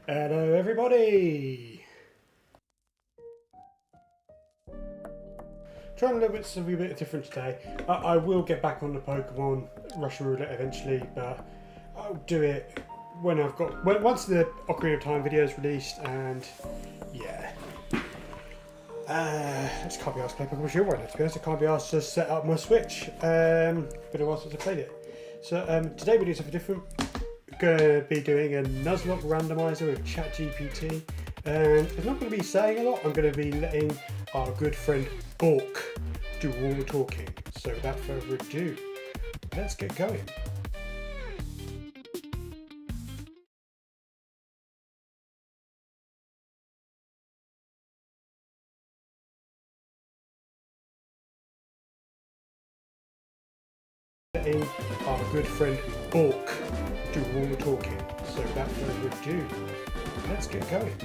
Hello everybody! Trying a little bit something a bit different today. I will get back on the Pokemon Russian Roulette eventually, but I'll do it when once the Ocarina of Time video is released, and yeah. I just can't be asked to play Pokemon Shield right now, to be honest. I can't be asked to set up my Switch. Been a while since I played it. So today we do something different. We're going to be doing a Nuzlocke Randomizer with ChatGPT, and I'm not going to be saying a lot. I'm going to be letting our good friend Bork do all the talking. So without further ado, let's get going. Letting our good friend Bork do all the talking. So without further ado, let's get going.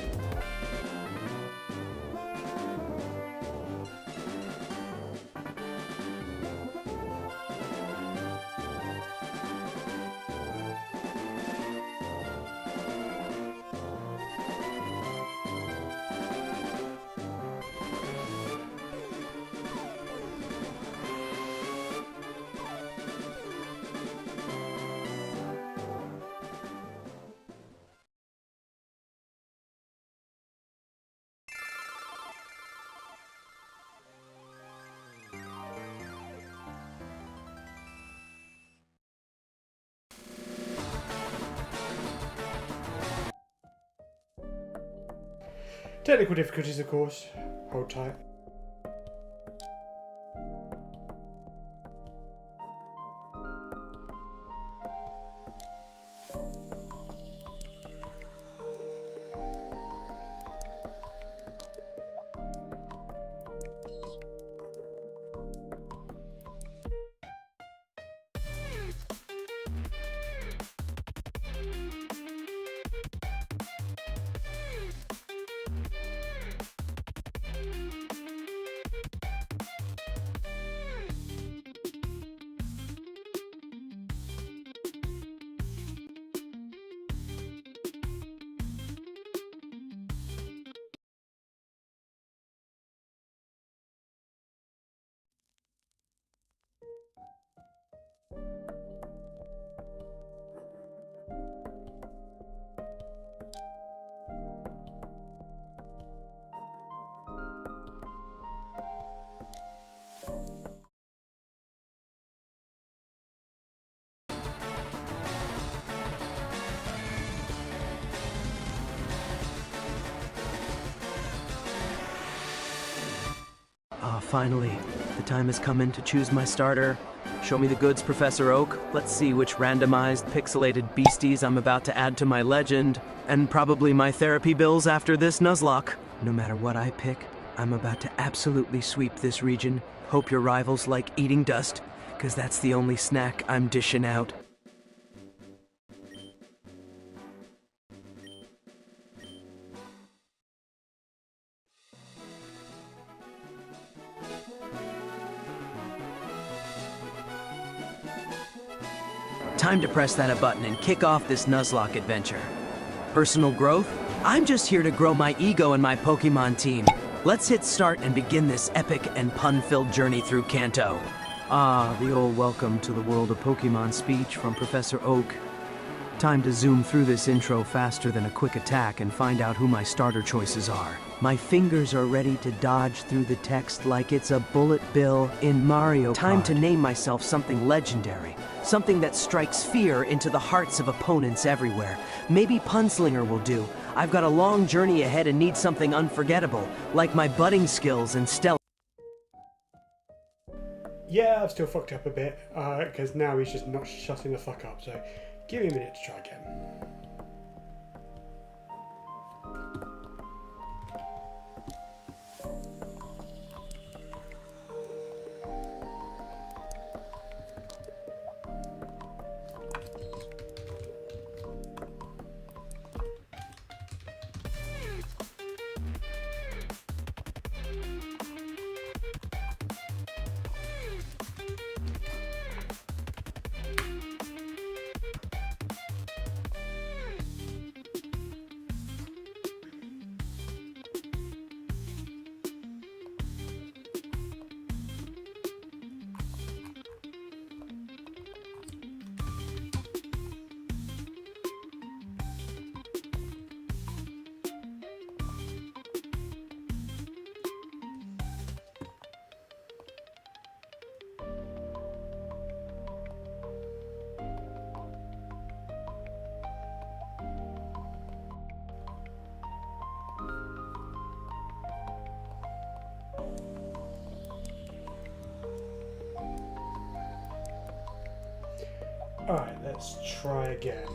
Technical difficulties, of course. Hold tight. Finally, the time has come in to choose my starter. Show me the goods, Professor Oak. Let's see which randomized, pixelated beasties I'm about to add to my legend, and probably my therapy bills after this Nuzlocke. No matter what I pick, I'm about to absolutely sweep this region. Hope your rivals like eating dust, because that's the only snack I'm dishing out. Time to press that button and kick off this Nuzlocke adventure. Personal growth? I'm just here to grow my ego and my Pokemon team. Let's hit start and begin this epic and pun-filled journey through Kanto. Ah, the old welcome to the world of Pokemon speech from Professor Oak. Time to zoom through this intro faster than a quick attack and find out who my starter choices are. My fingers are ready to dodge through the text like it's a bullet bill in Mario Kart. Time to name myself something legendary. Something that strikes fear into the hearts of opponents everywhere. Maybe Punslinger will do. I've got a long journey ahead and need something unforgettable, like my butting skills and stealth. Yeah, I've still fucked up a bit, because now he's just not shutting the fuck up, so give me a minute to try again. Alright, let's try again.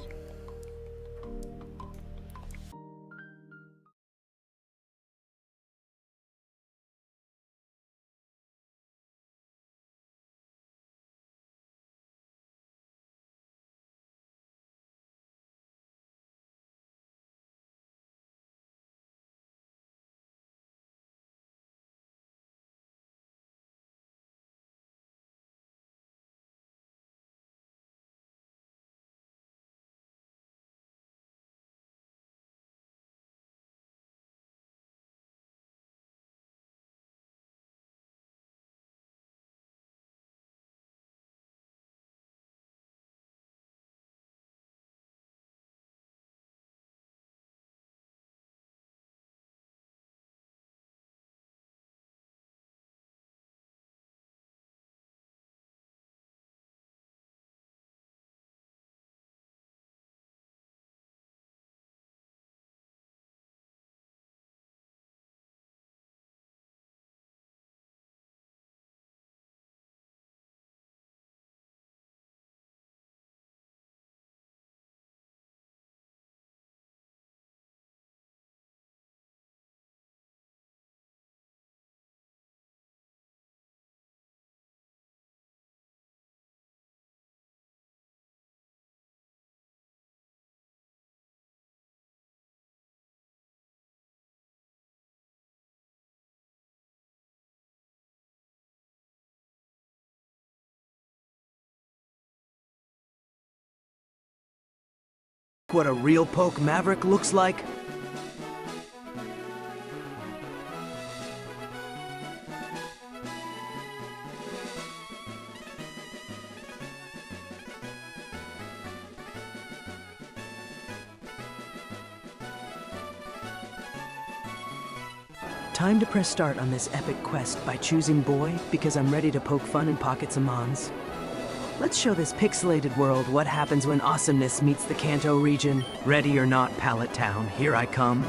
What a real poke maverick looks like? Time to press start on this epic quest by choosing boy because I'm ready to poke fun in pockets of Mons. Let's show this pixelated world what happens when awesomeness meets the Kanto region. Ready or not, Pallet Town, here I come.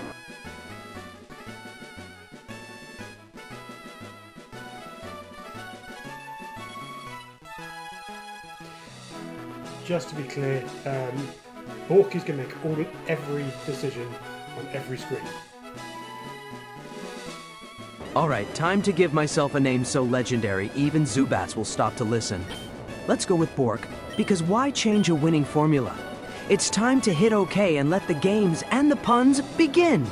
Just to be clear, Bork is going to make every decision on every screen. Alright, time to give myself a name so legendary, even Zubats will stop to listen. Let's go with Bork, because why change a winning formula? It's time to hit OK and let the games and the puns begin!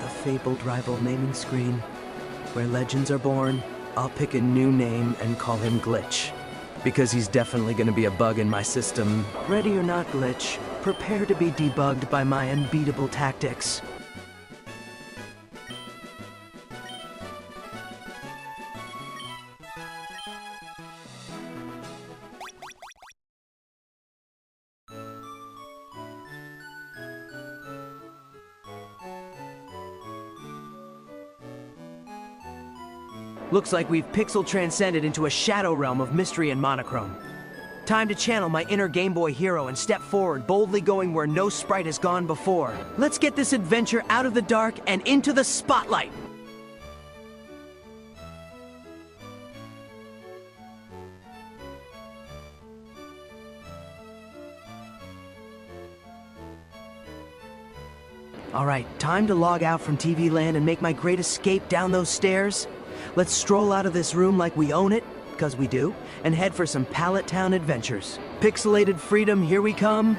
The fabled rival naming screen. Where legends are born, I'll pick a new name and call him Glitch. Because he's definitely gonna be a bug in my system. Ready or not, Glitch, prepare to be debugged by my unbeatable tactics. Looks like we've pixel transcended into a shadow realm of mystery and monochrome. Time to channel my inner Game Boy hero and step forward, boldly going where no sprite has gone before. Let's get this adventure out of the dark and into the spotlight! Alright, time to log out from TV land and make my great escape down those stairs. Let's stroll out of this room like we own it, because we do, and head for some Pallet Town adventures. Pixelated freedom, here we come.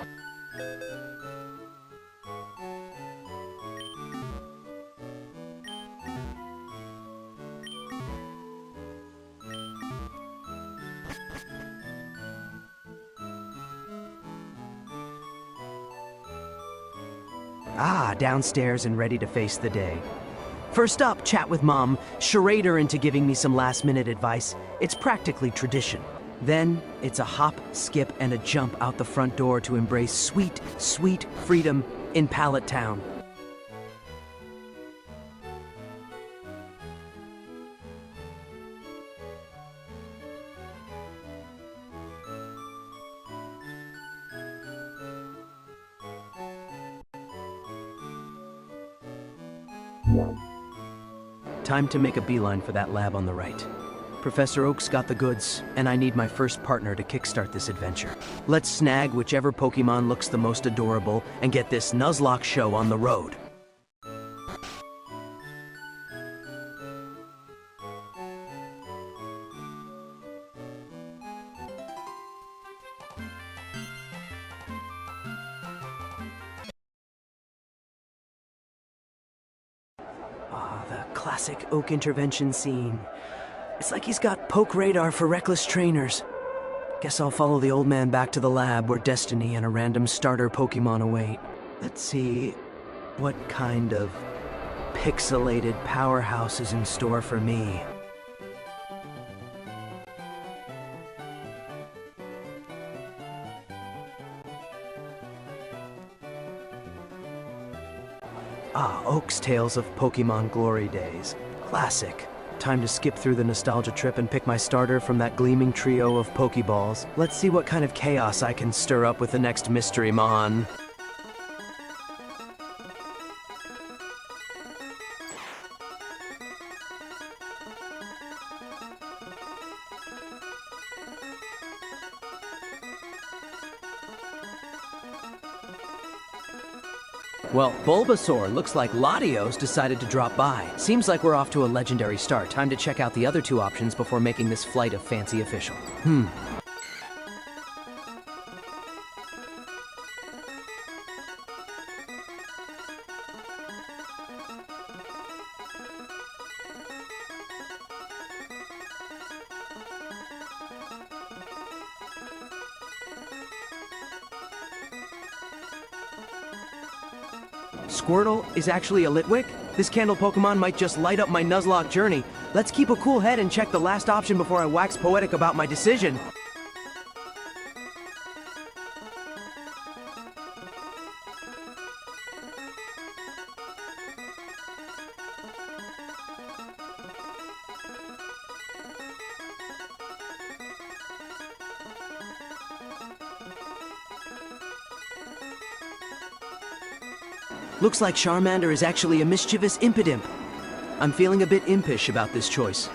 Downstairs and ready to face the day. First up, chat with Mom, charade her into giving me some last-minute advice. It's practically tradition. Then, it's a hop, skip, and a jump out the front door to embrace sweet, sweet freedom in Pallet Town. Time to make a beeline for that lab on the right. Professor Oak's got the goods, and I need my first partner to kickstart this adventure. Let's snag whichever Pokemon looks the most adorable and get this Nuzlocke show on the road. The classic Oak intervention scene. It's like he's got poke radar for reckless trainers. Guess I'll follow the old man back to the lab where Destiny and a random starter Pokemon await. Let's see what kind of pixelated powerhouse is in store for me. Oak's Tales of Pokemon Glory Days. Classic. Time to skip through the nostalgia trip and pick my starter from that gleaming trio of Pokeballs. Let's see what kind of chaos I can stir up with the next Mystery Mon. Well, Bulbasaur looks like Latios decided to drop by. Seems like we're off to a legendary start. Time to check out the other two options before making this flight of fancy official. Squirtle is actually a Litwick? This candle Pokemon might just light up my Nuzlocke journey. Let's keep a cool head and check the last option before I wax poetic about my decision. Looks like Charmander is actually a mischievous Impidimp. I'm feeling a bit impish about this choice.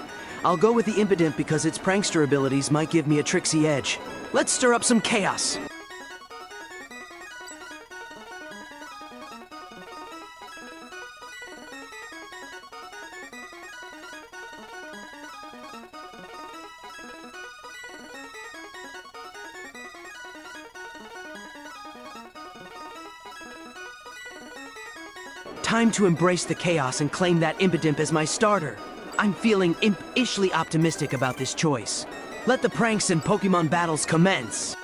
I'll go with the Impidimp because its prankster abilities might give me a tricksy edge. Let's stir up some chaos! Time to embrace the chaos and claim that Impidimp as my starter. I'm feeling imp-ishly optimistic about this choice. Let the pranks and Pokemon battles commence!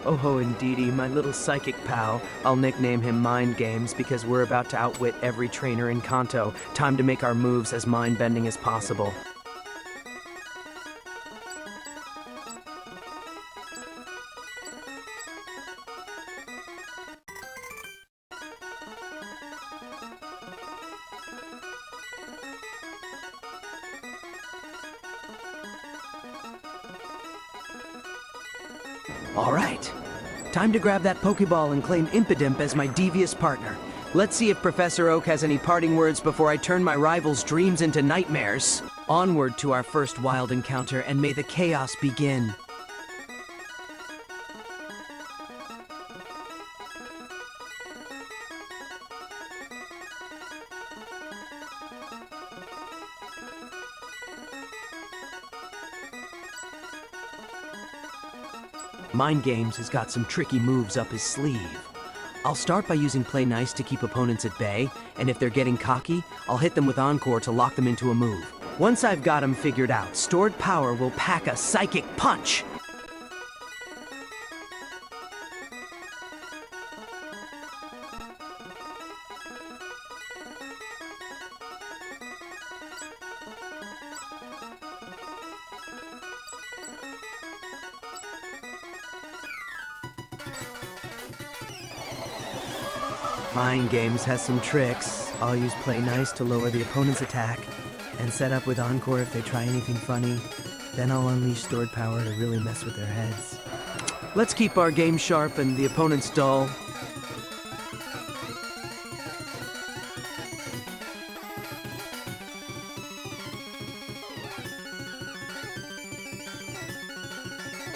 Oh indeedy, my little psychic pal. I'll nickname him Mind Games because we're about to outwit every trainer in Kanto. Time to make our moves as mind-bending as possible. Alright, time to grab that Pokeball and claim Impidimp as my devious partner. Let's see if Professor Oak has any parting words before I turn my rival's dreams into nightmares. Onward to our first wild encounter, and may the chaos begin. Mind Games has got some tricky moves up his sleeve. I'll start by using Play Nice to keep opponents at bay, and if they're getting cocky, I'll hit them with Encore to lock them into a move. Once I've got them figured out, stored power will pack a Psychic Punch! Mind Games has some tricks. I'll use Play Nice to lower the opponent's attack, and set up with Encore if they try anything funny. Then I'll unleash Stored Power to really mess with their heads. Let's keep our game sharp and the opponents dull.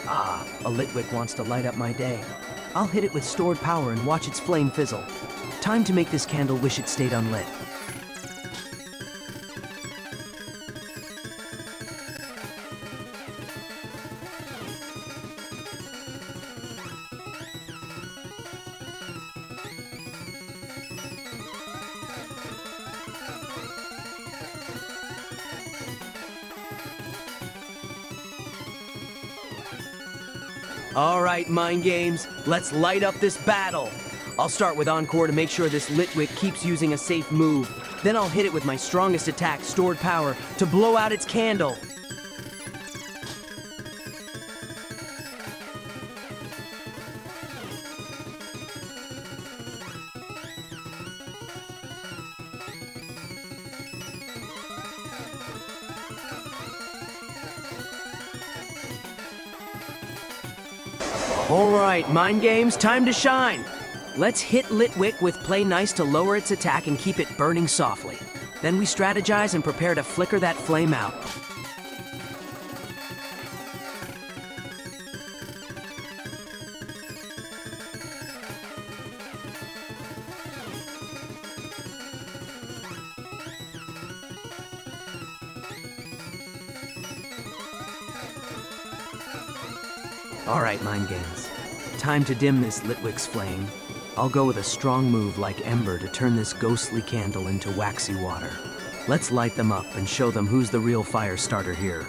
Ah, a Litwick wants to light up my day. I'll hit it with Stored Power and watch its flame fizzle. Time to make this candle wish it stayed unlit. All right, Mind Games, let's light up this battle. I'll start with Encore to make sure this Litwick keeps using a safe move. Then I'll hit it with my strongest attack, Stored Power, to blow out its candle. All right, Mind Games, time to shine. Let's hit Litwick with Play Nice to lower its attack and keep it burning softly. Then we strategize and prepare to flicker that flame out. All right, Mind Games. Time to dim this Litwick's flame. I'll go with a strong move like Ember to turn this ghostly candle into waxy water. Let's light them up and show them who's the real fire starter here.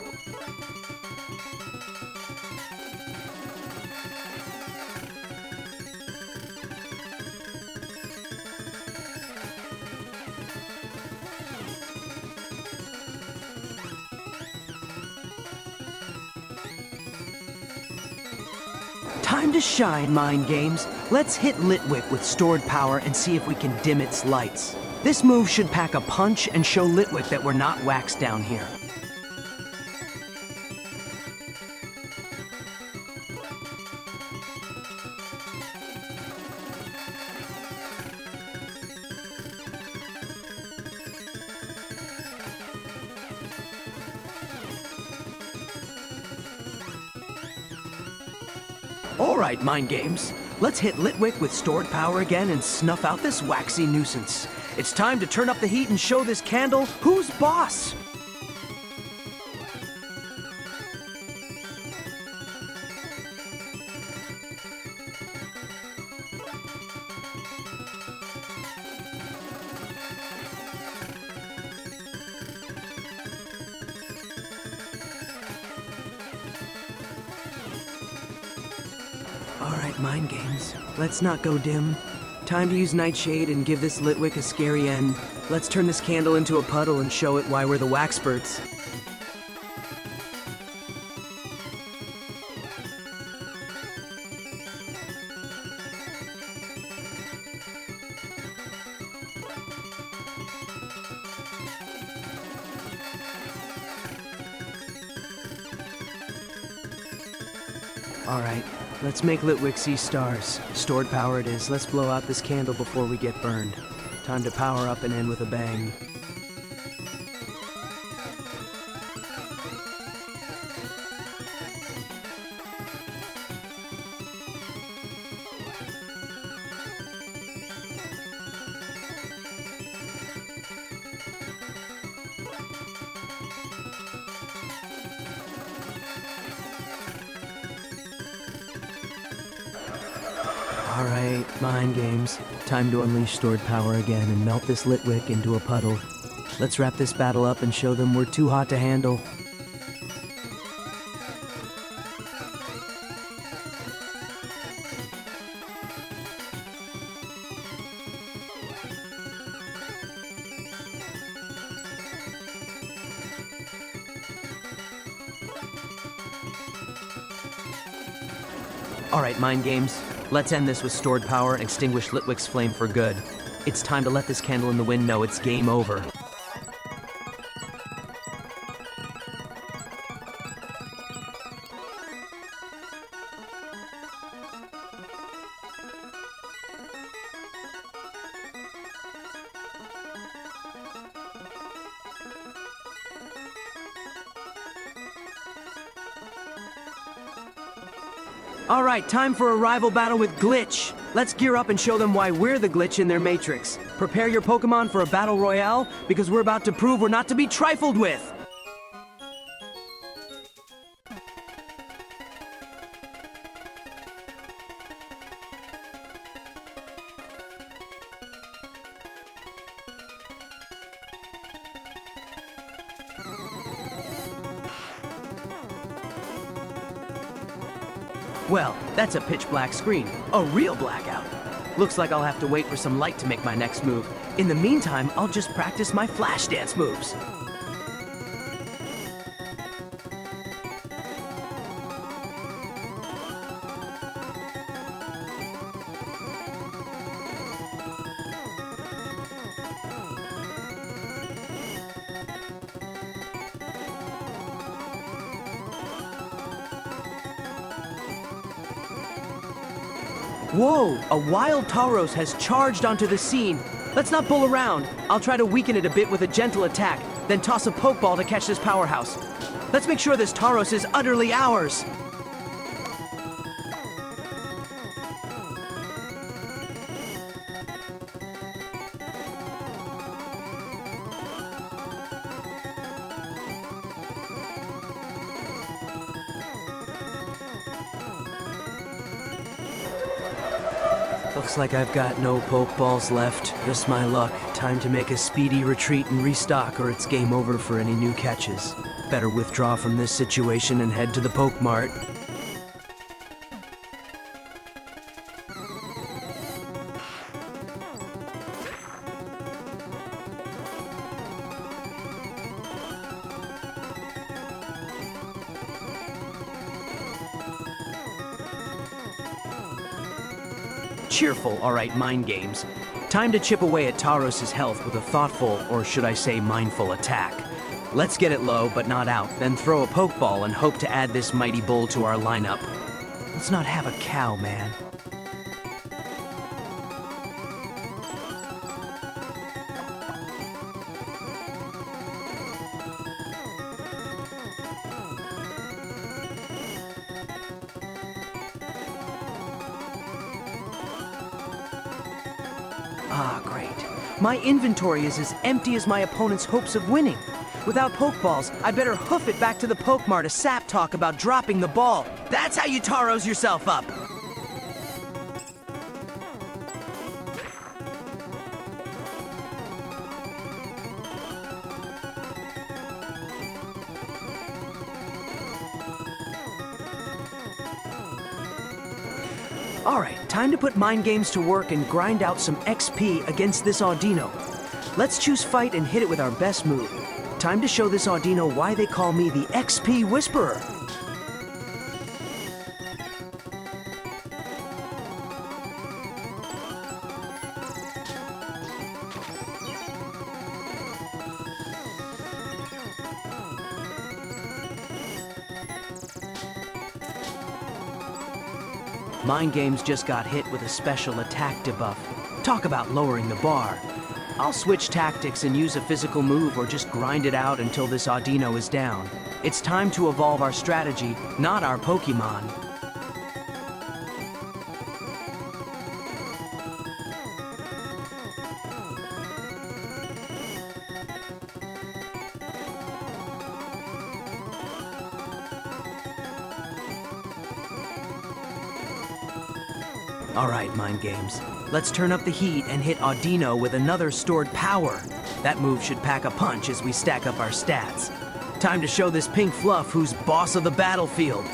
Time to shine, Mind Games. Let's hit Litwick with Stored Power and see if we can dim its lights. This move should pack a punch and show Litwick that we're not waxed down here. All right, Mind Games. Let's hit Litwick with Stored Power again and snuff out this waxy nuisance. It's time to turn up the heat and show this candle who's boss. All right, Mind Games. Let's not go dim. Time to use Nightshade and give this Litwick a scary end. Let's turn this candle into a puddle and show it why we're the Waxperts. All right, let's make Litwick see stars. Stored Power it is. Let's blow out this candle before we get burned. Time to power up and end with a bang. All right, Mind Games. Time to unleash Stored Power again and melt this Litwick into a puddle. Let's wrap this battle up and show them we're too hot to handle. All right, Mind Games. Let's end this with Stored Power and extinguish Litwick's flame for good. It's time to let this candle in the wind know it's game over. Alright, time for a rival battle with Glitch. Let's gear up and show them why we're the glitch in their matrix. Prepare your Pokemon for a battle royale, because we're about to prove we're not to be trifled with! Well, that's a pitch black screen. A real blackout. Looks like I'll have to wait for some light to make my next move. In the meantime, I'll just practice my flash dance moves. Whoa! A wild Tauros has charged onto the scene. Let's not bull around. I'll try to weaken it a bit with a gentle attack, then toss a Pokeball to catch this powerhouse. Let's make sure this Tauros is utterly ours. Looks like I've got no Pokeballs left. Just my luck. Time to make a speedy retreat and restock, or it's game over for any new catches. Better withdraw from this situation and head to the Pokemart. Cheerful, alright, mind games. Time to chip away at Tauros' health with a thoughtful, or should I say mindful, attack. Let's get it low, but not out, then throw a Pokeball and hope to add this mighty bull to our lineup. Let's not have a cow, man. Ah, great. My inventory is as empty as my opponent's hopes of winning. Without Pokeballs, I better hoof it back to the Pokemart to sap talk about dropping the ball. That's how you Tauros yourself up! Alright, time to put mind games to work and grind out some XP against this Audino. Let's choose fight and hit it with our best move. Time to show this Audino why they call me the XP Whisperer. Mind Games just got hit with a special attack debuff. Talk about lowering the bar. I'll switch tactics and use a physical move or just grind it out until this Audino is down. It's time to evolve our strategy, not our Pokemon. Alright, Mind Games. Let's turn up the heat and hit Audino with another stored power. That move should pack a punch as we stack up our stats. Time to show this pink fluff who's boss of the battlefield.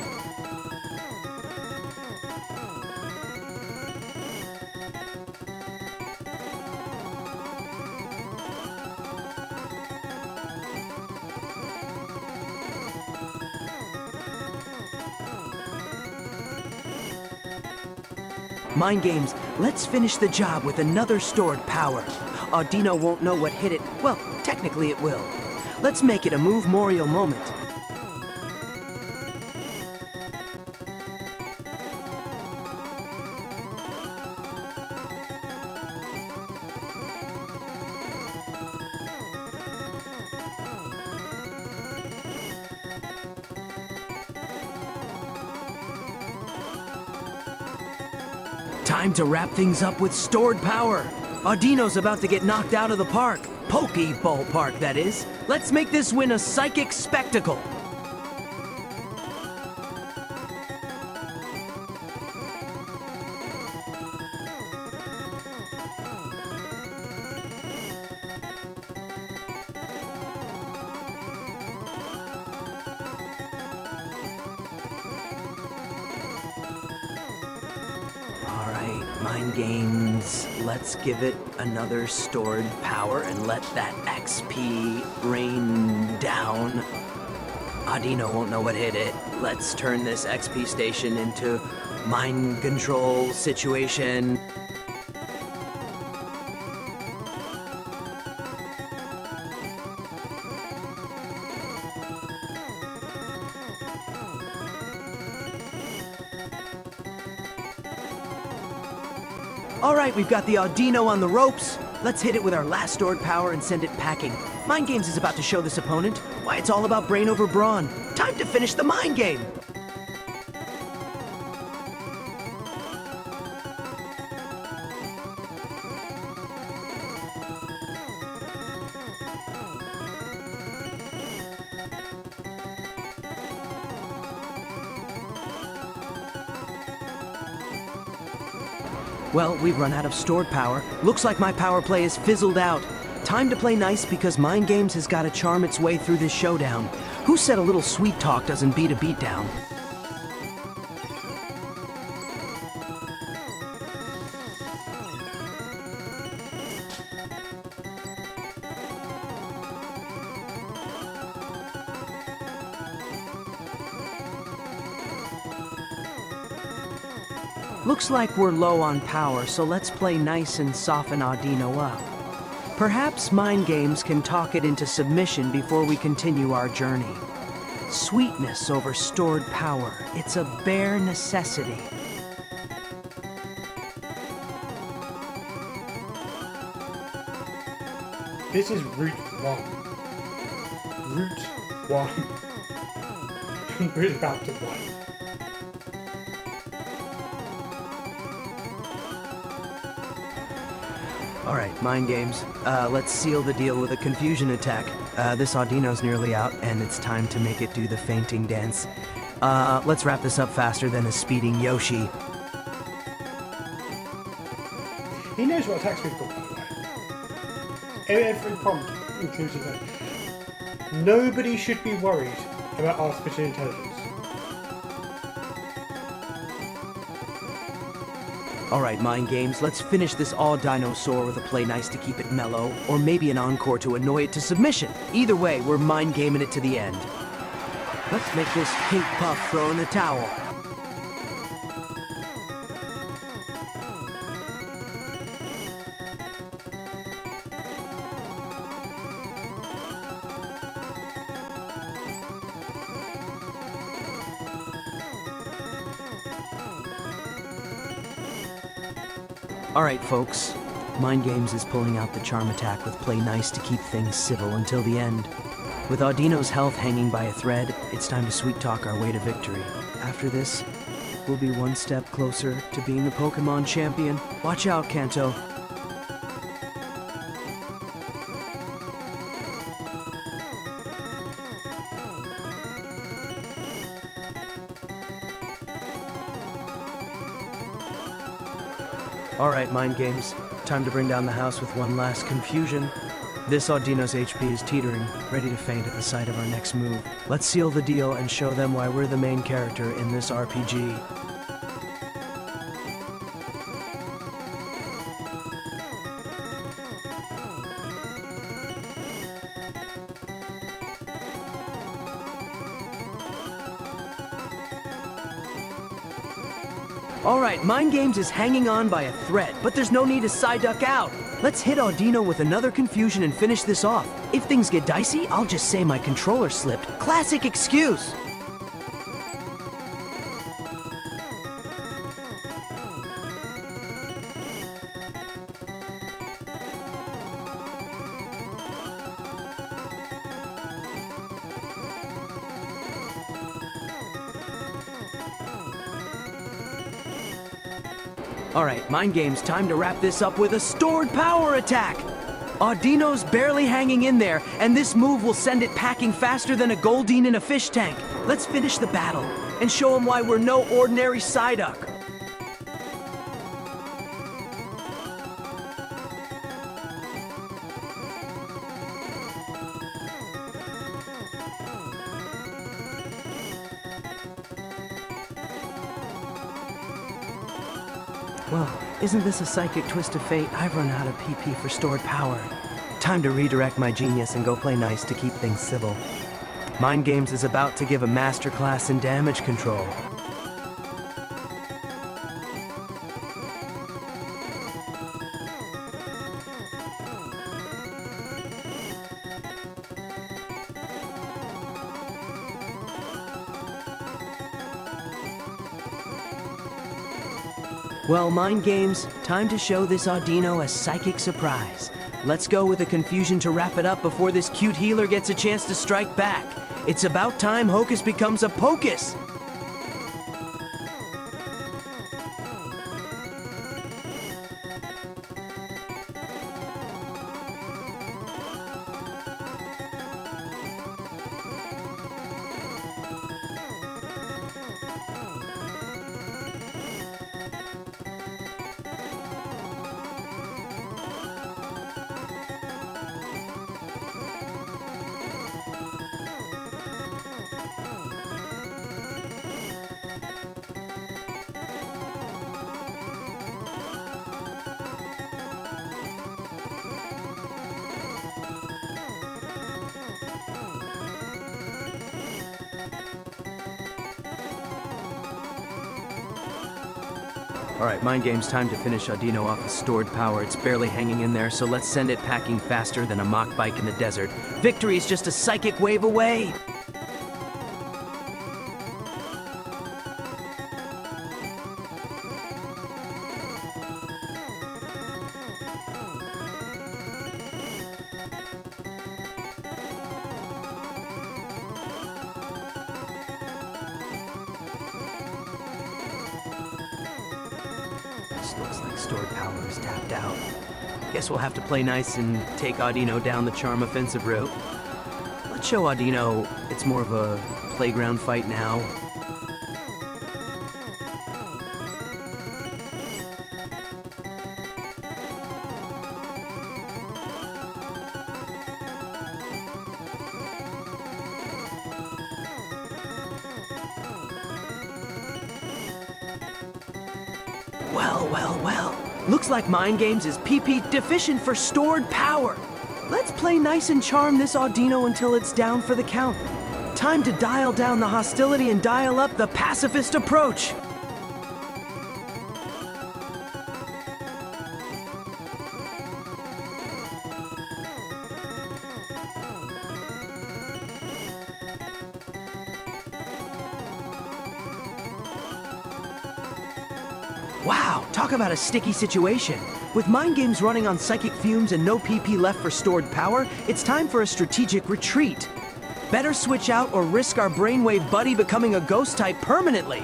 Mind games, let's finish the job with another stored power. Audino won't know what hit it. Well, technically it will. Let's make it a move-morial moment. Time to wrap things up with stored power. Audino's about to get knocked out of the park. Pokeball Park, that is. Let's make this win a psychic spectacle. Alright, mind games. Let's give it another stored power and let that XP rain down. Audino won't know what hit it. Let's turn this XP station into mind control situation. Alright, we've got the Audino on the ropes. Let's hit it with our last stored power and send it packing. Mind Games is about to show this opponent why it's all about brain over brawn. Time to finish the mind game! Well, we've run out of stored power. Looks like my power play is fizzled out. Time to play nice because Mind Games has got to charm its way through this showdown. Who said a little sweet talk doesn't beat a beatdown? Looks like we're low on power, so let's play nice and soften Audino up. Perhaps Mind Games can talk it into submission before we continue our journey. Sweetness over stored power, it's a bare necessity. This is Route 1. Route 1. We're about to win. Alright, Mind Games. Let's seal the deal with a confusion attack. This Audino's nearly out, and it's time to make it do the fainting dance. Let's wrap this up faster than a speeding Yoshi. He knows what attacks we've got, by the way. Every prompt includes his own. Nobody should be worried about artificial intelligence. Alright, Mind Games, let's finish this all-dinosaur with a play nice to keep it mellow, or maybe an encore to annoy it to submission. Either way, we're mind gaming it to the end. Let's make this pink puff throw in the towel. Alright folks, Mind Games is pulling out the charm attack with play nice to keep things civil until the end. With Audino's health hanging by a thread, it's time to sweet talk our way to victory. After this, we'll be one step closer to being the Pokemon champion. Watch out, Kanto. Alright, Mind Games. Time to bring down the house with one last confusion. This Audino's HP is teetering, ready to faint at the sight of our next move. Let's seal the deal and show them why we're the main character in this RPG. Alright, Mind Games is hanging on by a thread, but there's no need to side duck out. Let's hit Audino with another confusion and finish this off. If things get dicey, I'll just say my controller slipped. Classic excuse! Alright, Mind Games, time to wrap this up with a stored power attack! Audino's barely hanging in there, and this move will send it packing faster than a Goldine in a fish tank. Let's finish the battle, and show him why we're no ordinary Psyduck. Well, isn't this a psychic twist of fate? I've run out of PP for stored power. Time to redirect my genius and go play nice to keep things civil. Mind Games is about to give a masterclass in damage control. Well, Mind Games, time to show this Audino a psychic surprise. Let's go with a confusion to wrap it up before this cute healer gets a chance to strike back. It's about time Hocus becomes a Pocus! Alright, Mind Games, time to finish Audino off with stored power. It's barely hanging in there, so let's send it packing faster than a mock bike in the desert. Victory is just a psychic wave away! This looks like stored power is tapped out. Guess we'll have to play nice and take Audino down the charm offensive route. Let's show Audino it's more of a playground fight now. Well. Looks like Mind Games is PP deficient for stored power. Let's play nice and charm this Audino until it's down for the count. Time to dial down the hostility and dial up the pacifist approach. Wow, talk about a sticky situation. With Mind Games running on psychic fumes and no PP left for stored power, it's time for a strategic retreat. Better switch out or risk our brainwave buddy becoming a ghost type permanently.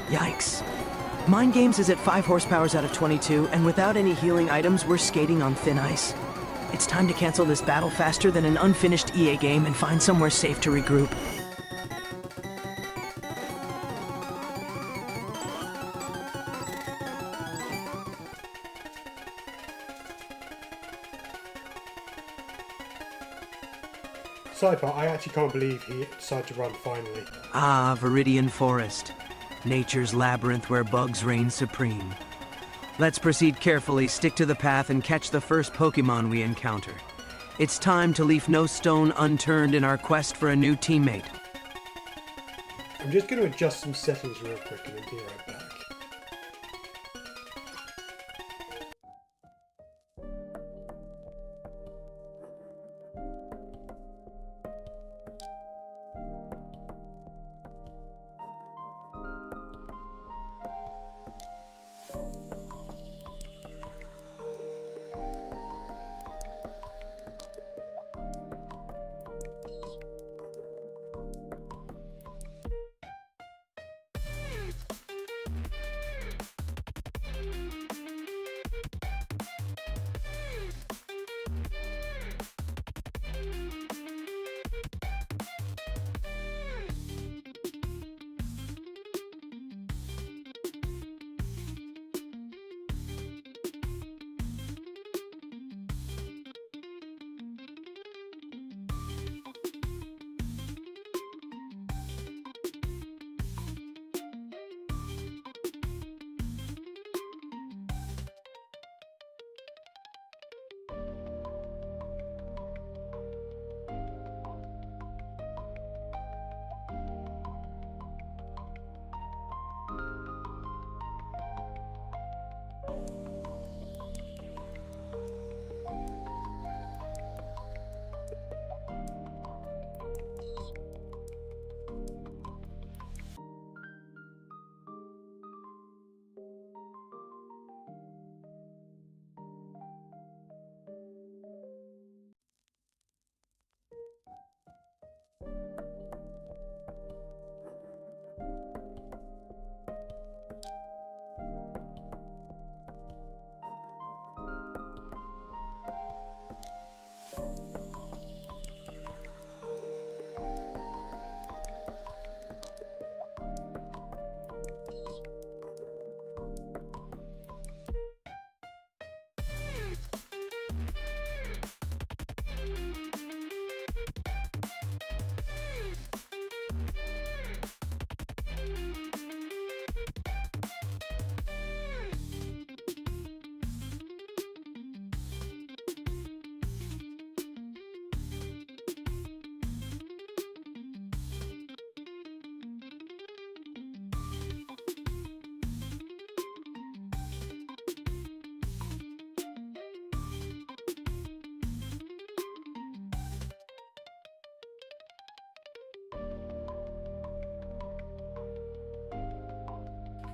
Yikes. Mind Games is at 5 horsepower out of 22, and without any healing items, we're skating on thin ice. It's time to cancel this battle faster than an unfinished EA game and find somewhere safe to regroup. Sidebar, I actually can't believe he decided to run finally. Ah, Viridian Forest. Nature's labyrinth where bugs reign supreme. Let's proceed carefully, stick to the path, and catch the first Pokemon we encounter. It's time to leave no stone unturned in our quest for a new teammate. I'm just going to adjust some settings real quick and then be right back.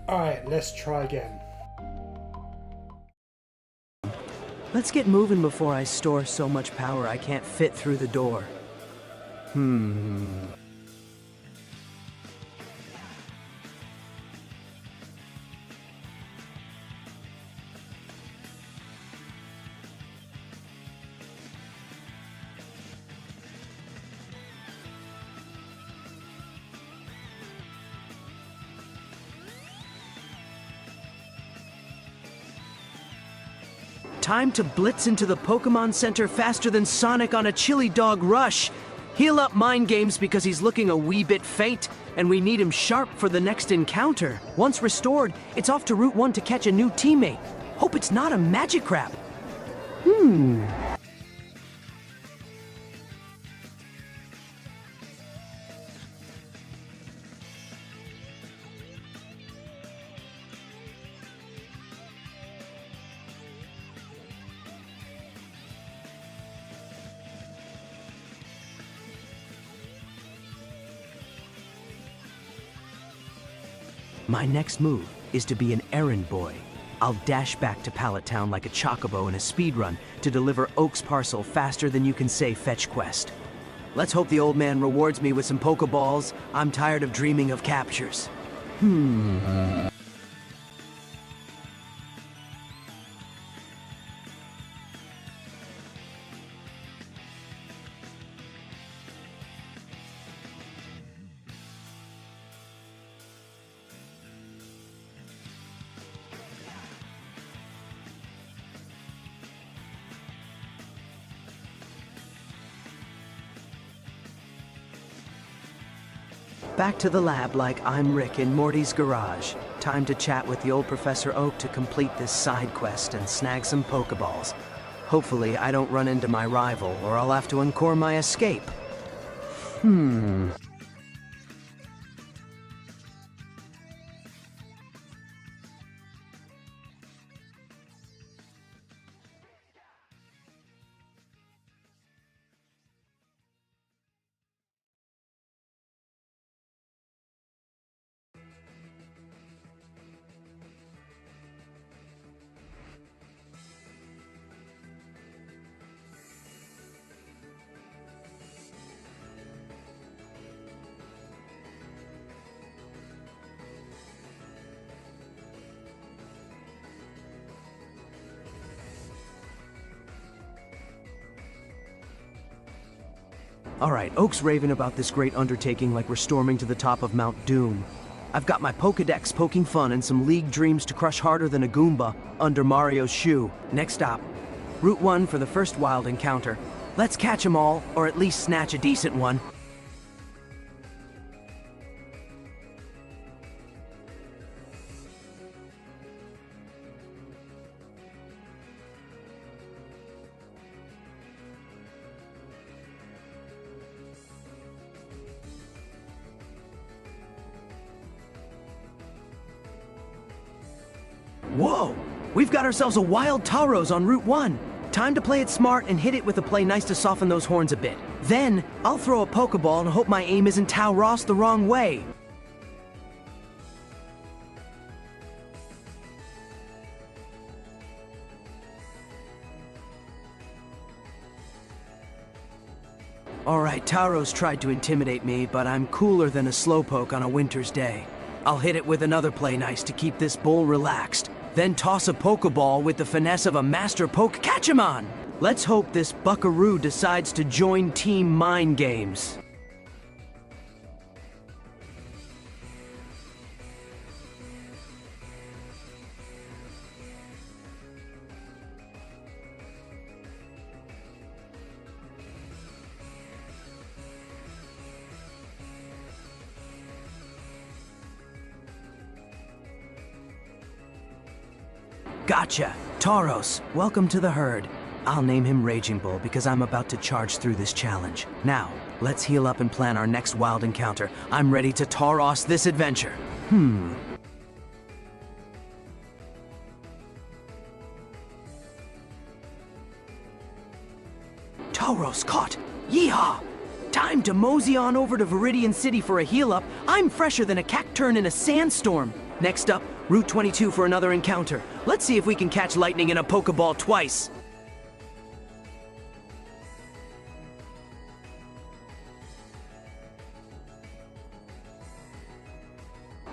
Alright, let's try again. Let's get moving before I store so much power I can't fit through the door. Time to blitz into the Pokemon Center faster than Sonic on a chili dog rush. Heal up Mind Games because he's looking a wee bit faint, and we need him sharp for the next encounter. Once restored, it's off to Route 1 to catch a new teammate. Hope it's not a Magikarp. My next move is to be an errand boy. I'll dash back to Pallet Town like a chocobo in a speedrun to deliver Oak's parcel faster than you can say fetch quest. Let's hope the old man rewards me with some Pokeballs. I'm tired of dreaming of captures. Back to the lab like I'm Rick in Morty's garage. Time to chat with the old Professor Oak to complete this side quest and snag some Pokeballs. Hopefully I don't run into my rival, or I'll have to encore my escape. Alright, Oak's raving about this great undertaking like we're storming to the top of Mount Doom. I've got my Pokedex poking fun and some League dreams to crush harder than a Goomba under Mario's shoe. Next stop, Route 1 for the first wild encounter. Let's catch 'em all, or at least snatch a decent one. Whoa! We've got ourselves a wild Tauros on Route 1. Time to play it smart and hit it with a play nice to soften those horns a bit. Then, I'll throw a Pokeball and hope my aim isn't Tauros the wrong way. Alright, Tauros tried to intimidate me, but I'm cooler than a Slowpoke on a winter's day. I'll hit it with another play nice to keep this bull relaxed. Then toss a Pokeball with the finesse of a Master Pokecatchamon! Let's hope this buckaroo decides to join Team Mind Games. Gotcha! Tauros, welcome to the herd. I'll name him Raging Bull because I'm about to charge through this challenge. Now, let's heal up and plan our next wild encounter. I'm ready to Tauros this adventure. Tauros caught! Yeehaw! Time to mosey on over to Viridian City for a heal up. I'm fresher than a cacturn in a sandstorm. Next up, Route 22 for another encounter. Let's see if we can catch lightning in a Pokeball twice.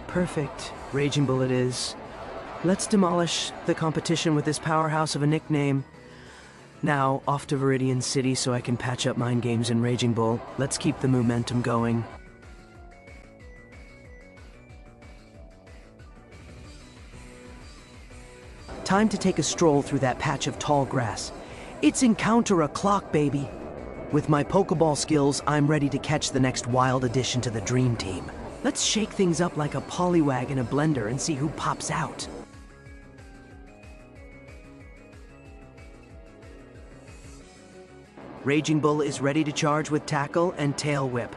Perfect. Raging Bull it is. Let's demolish the competition with this powerhouse of a nickname. Now, off to Viridian City so I can patch up Mind Games and Raging Bull. Let's keep the momentum going. Time to take a stroll through that patch of tall grass. It's encounter o'clock, baby. With my Pokeball skills, I'm ready to catch the next wild addition to the Dream Team. Let's shake things up like a Poliwag in a blender and see who pops out. Raging Bull is ready to charge with Tackle and Tail Whip.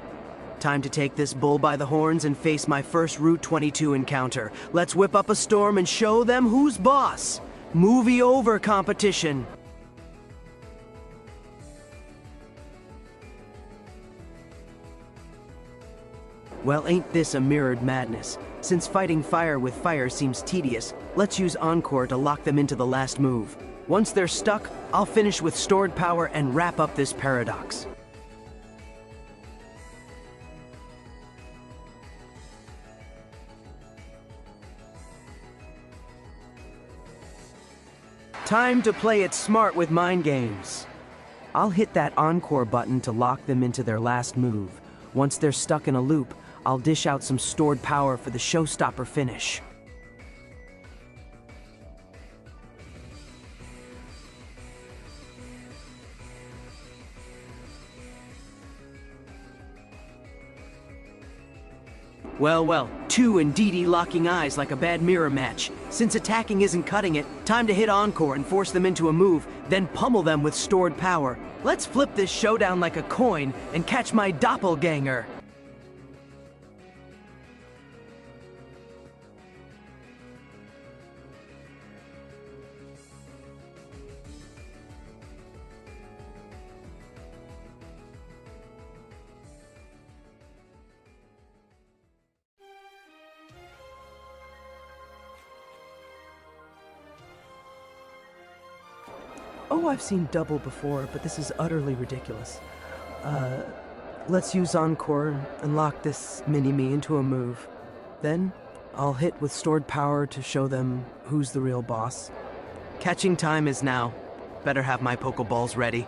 Time to take this bull by the horns and face my first Route 22 encounter. Let's whip up a storm and show them who's boss. Movie over, competition. Well, ain't this a mirrored madness? Since fighting fire with fire seems tedious, let's use Encore to lock them into the last move. Once they're stuck, I'll finish with stored power and wrap up this paradox. Time to play it smart with Mind Games. I'll hit that Encore button to lock them into their last move. Once they're stuck in a loop, I'll dish out some stored power for the showstopper finish. Well, well, two and Dee Dee locking eyes like a bad mirror match. Since attacking isn't cutting it, time to hit Encore and force them into a move, then pummel them with stored power. Let's flip this showdown like a coin and catch my doppelganger. Oh, I've seen double before, but this is utterly ridiculous. Let's use Encore and lock this mini-me into a move. Then, I'll hit with stored power to show them who's the real boss. Catching time is now. Better have my Pokeballs ready.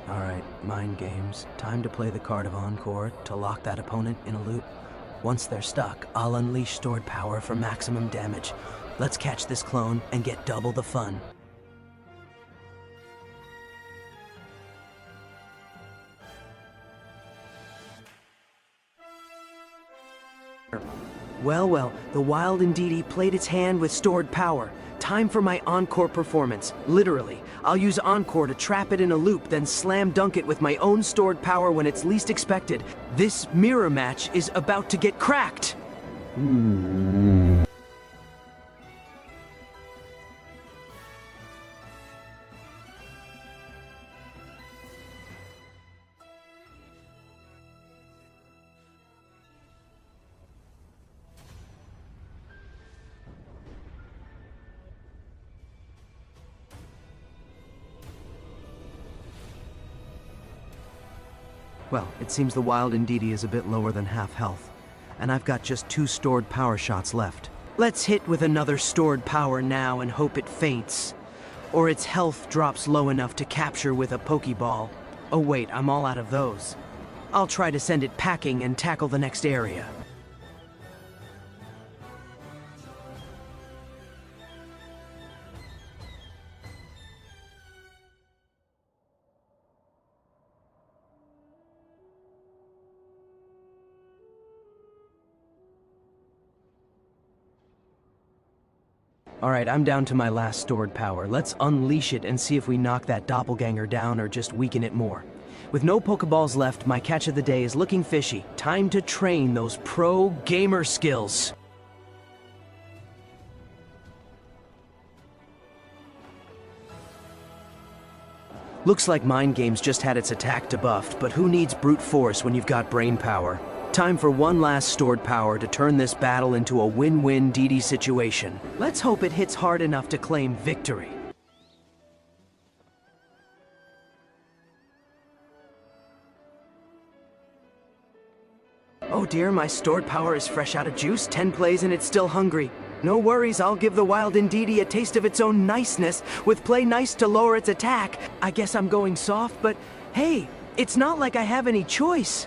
Alright, mind games. Time to play the card of Encore to lock that opponent in a loop. Once they're stuck, I'll unleash stored power for maximum damage. Let's catch this clone and get double the fun. Well, well, the Wild Indeedee played its hand with stored power. Time for my Encore performance. Literally. I'll use Encore to trap it in a loop, then slam dunk it with my own stored power when it's least expected. This mirror match is about to get cracked! Well, it seems the Wild Indeedee is a bit lower than half health, and I've got just 2 stored power shots left. Let's hit with another stored power now and hope it faints. Or its health drops low enough to capture with a Pokeball. Oh wait, I'm all out of those. I'll try to send it packing and tackle the next area. Alright, I'm down to my last stored power. Let's unleash it and see if we knock that doppelganger down or just weaken it more. With no Pokeballs left, my catch of the day is looking fishy. Time to train those pro gamer skills. Looks like Mind Games just had its attack debuffed, but who needs brute force when you've got brain power? Time for one last stored power to turn this battle into a win-win DD situation. Let's hope it hits hard enough to claim victory. Oh dear, my stored power is fresh out of juice. 10 plays and it's still hungry. No worries, I'll give the Wild Indeedee a taste of its own niceness with Play Nice to lower its attack. I guess I'm going soft, but hey, it's not like I have any choice.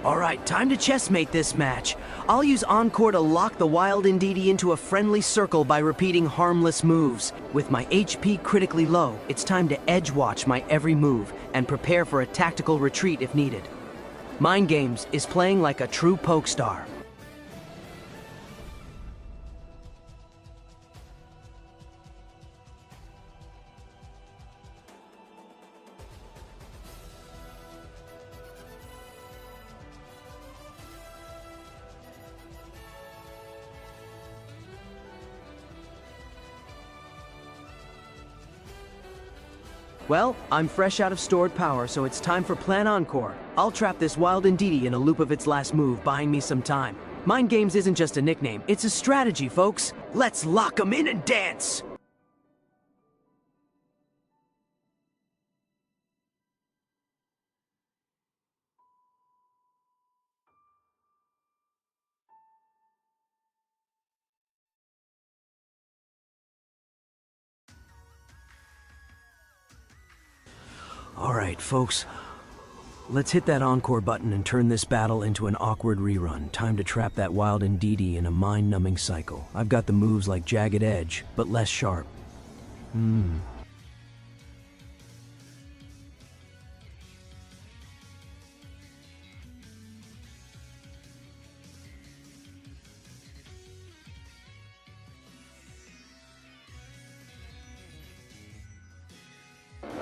Alright, time to chessmate this match. I'll use Encore to lock the Wild Indeedee into a friendly circle by repeating harmless moves. With my HP critically low, it's time to edge watch my every move and prepare for a tactical retreat if needed. Mind Games is playing like a true poke star. Well, I'm fresh out of stored power, so it's time for Plan Encore. I'll trap this Wild Indeedee in a loop of its last move, buying me some time. Mind Games isn't just a nickname, it's a strategy, folks. Let's lock 'em in and dance! Alright, folks. Let's hit that encore button and turn this battle into an awkward rerun. Time to trap that wild Ndidi in a mind-numbing cycle. I've got the moves like Jagged Edge, but less sharp.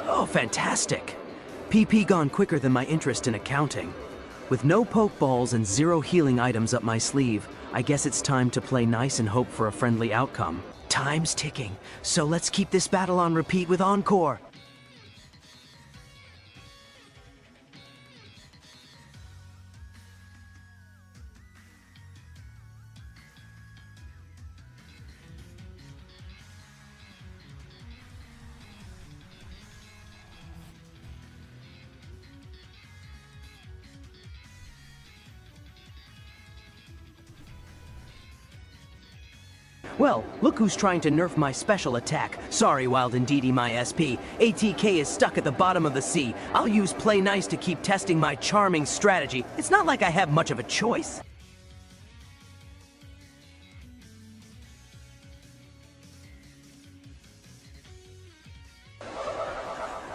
Oh, fantastic! PP gone quicker than my interest in accounting. With no pokeballs and 0 healing items up my sleeve, I guess it's time to play nice and hope for a friendly outcome. Time's ticking, so let's keep this battle on repeat with Encore. Well, look who's trying to nerf my special attack. Sorry, Wild Ndidi, my SP. ATK is stuck at the bottom of the sea. I'll use Play Nice to keep testing my charming strategy. It's not like I have much of a choice.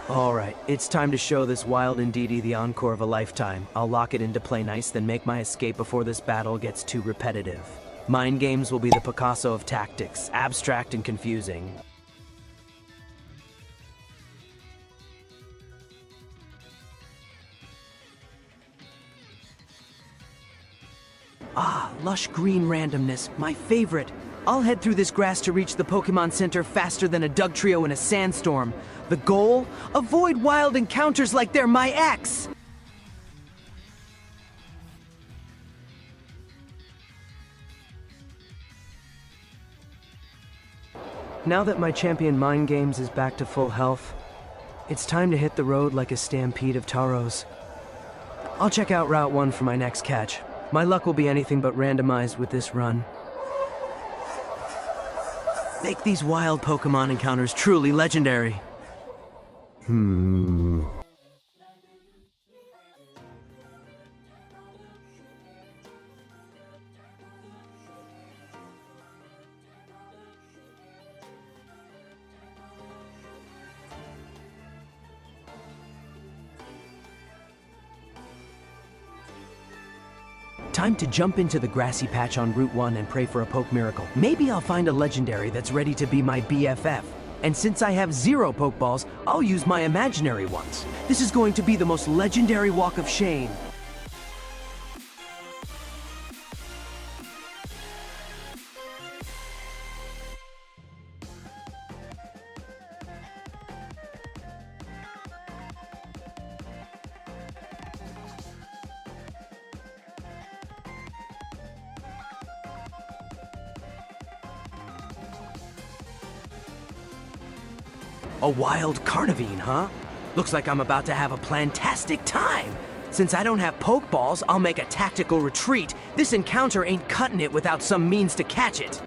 Alright, it's time to show this Wild Ndidi the encore of a lifetime. I'll lock it into Play Nice, then make my escape before this battle gets too repetitive. Mind games will be the Picasso of tactics, abstract and confusing. Ah, lush green randomness, my favorite. I'll head through this grass to reach the Pokemon Center faster than a Dugtrio in a sandstorm. The goal? Avoid wild encounters like they're my ex! Now that my champion Mind Games is back to full health, it's time to hit the road like a stampede of taros. I'll check out Route 1 for my next catch. My luck will be anything but randomized with this run. Make these wild Pokemon encounters truly legendary. Time to jump into the grassy patch on Route 1 and pray for a poke miracle. Maybe I'll find a legendary that's ready to be my BFF. And since I have 0 Pokeballs, I'll use my imaginary ones. This is going to be the most legendary walk of shame. A wild Carnivine, huh? Looks like I'm about to have a plantastic time. Since I don't have Pokeballs, I'll make a tactical retreat. This encounter ain't cutting it without some means to catch it.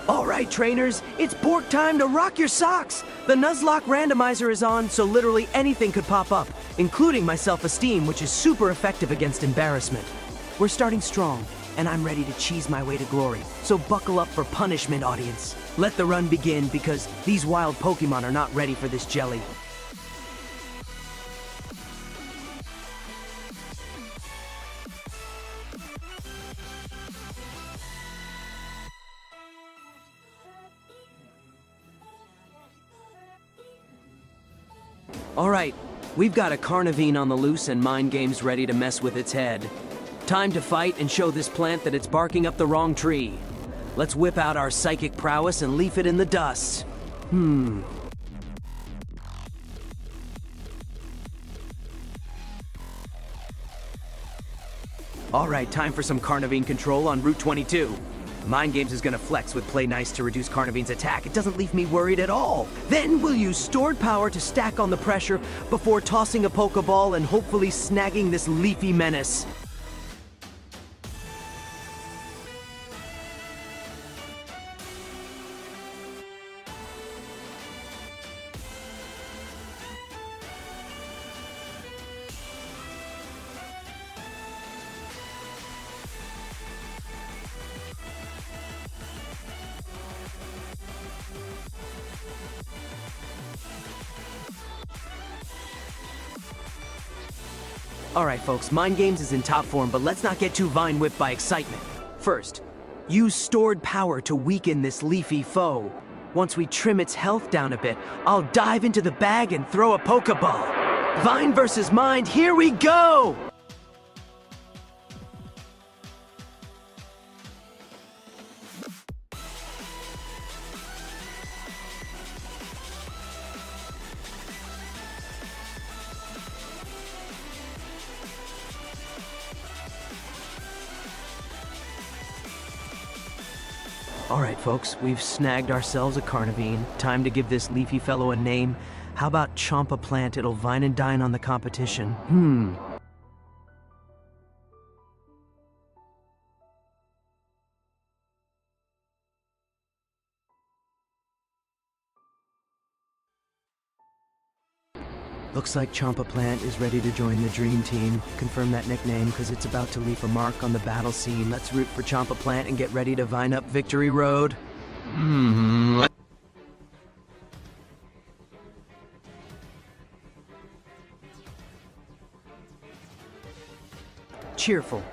Alright, trainers, it's Bork time to rock your socks! The Nuzlocke Randomizer is on, so literally anything could pop up, including my self-esteem, which is super effective against embarrassment. We're starting strong, and I'm ready to cheese my way to glory, so buckle up for punishment, audience. Let the run begin, because these wild Pokemon are not ready for this jelly. Alright, we've got a Carnivine on the loose and Mind Games ready to mess with its head. Time to fight and show this plant that it's barking up the wrong tree. Let's whip out our psychic prowess and leave it in the dust. Alright, time for some Carnivine control on Route 22. Mind Games is gonna flex with Play Nice to reduce Carnavine's attack. It doesn't leave me worried at all. Then we'll use stored power to stack on the pressure before tossing a Pokeball and hopefully snagging this leafy menace. Alright folks, Mind Games is in top form, but let's not get too vine whipped by excitement. First, use stored power to weaken this leafy foe. Once we trim its health down a bit, I'll dive into the bag and throw a Pokeball. Vine versus Mind, here we go! Alright folks, we've snagged ourselves a Carnivine. Time to give this leafy fellow a name. How about Chompa Plant? It'll vine and dine on the competition. Looks like Chompa Plant is ready to join the Dream Team. Confirm that nickname, because it's about to leave a mark on the battle scene. Let's root for Chompa Plant and get ready to vine up Victory Road. Cheerful.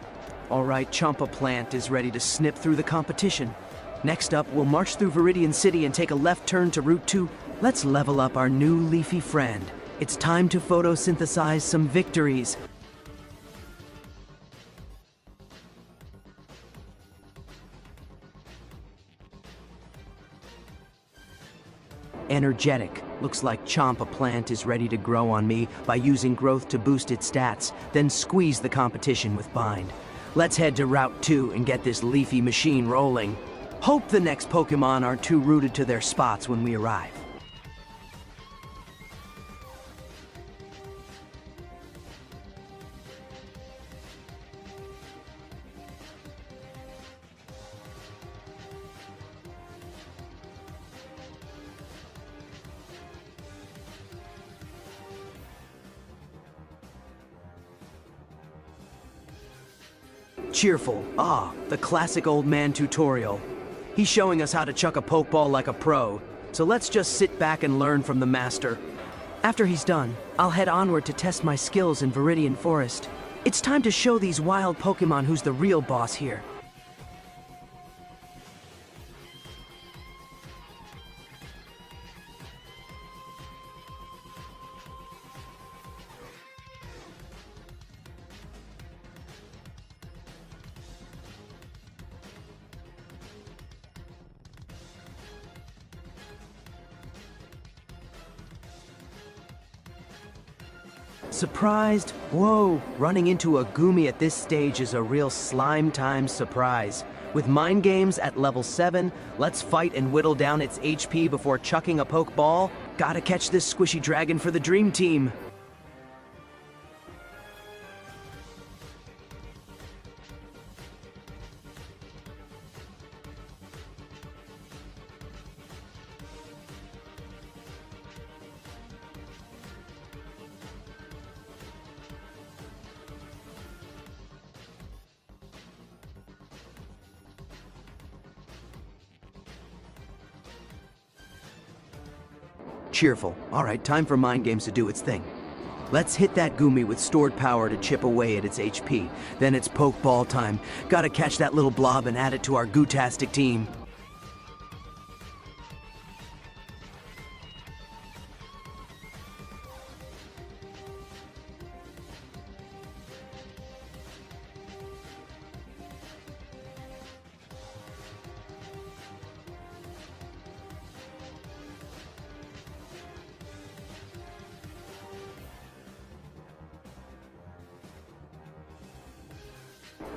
Alright, Chompa Plant is ready to snip through the competition. Next up, we'll march through Viridian City and take a left turn to Route 2. Let's level up our new leafy friend. It's time to photosynthesize some victories. Energetic. Looks like Chompa Plant is ready to grow on me by using growth to boost its stats, then squeeze the competition with Bind. Let's head to Route 2 and get this leafy machine rolling. Hope the next Pokemon aren't too rooted to their spots when we arrive. Cheerful. The classic old man tutorial. He's showing us how to chuck a Pokeball like a pro, so let's just sit back and learn from the master. After he's done, I'll head onward to test my skills in Viridian Forest. It's time to show these wild Pokemon who's the real boss here. Surprised? Whoa, running into a Goomy at this stage is a real slime time surprise. With Mind Games at level 7, let's fight and whittle down its HP before chucking a Pokeball. Gotta catch this squishy dragon for the Dream Team. Cheerful. Alright, time for Mind Games to do its thing. Let's hit that Goomy with stored power to chip away at its HP. Then it's Pokeball time. Gotta catch that little blob and add it to our Gootastic team.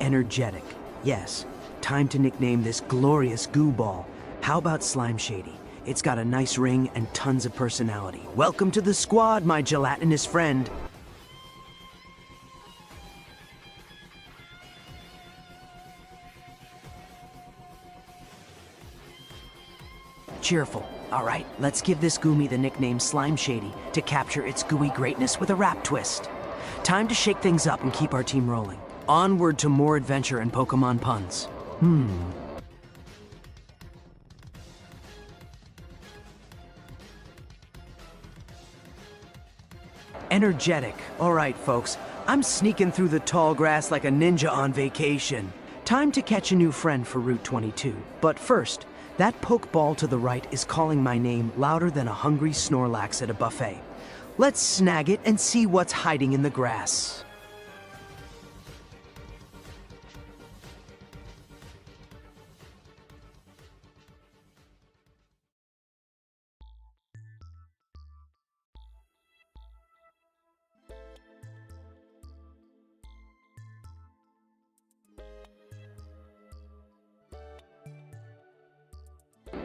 Energetic. Yes. Time to nickname this glorious goo ball. How about Slime Shady? It's got a nice ring and tons of personality. Welcome to the squad, my gelatinous friend. Cheerful. All right, let's give this Goomy the nickname Slime Shady to capture its gooey greatness with a rap twist. Time to shake things up and keep our team rolling. Onward to more adventure and Pokemon puns. Energetic. All right, folks. I'm sneaking through the tall grass like a ninja on vacation. Time to catch a new friend for Route 22. But first, that Pokeball to the right is calling my name louder than a hungry Snorlax at a buffet. Let's snag it and see what's hiding in the grass.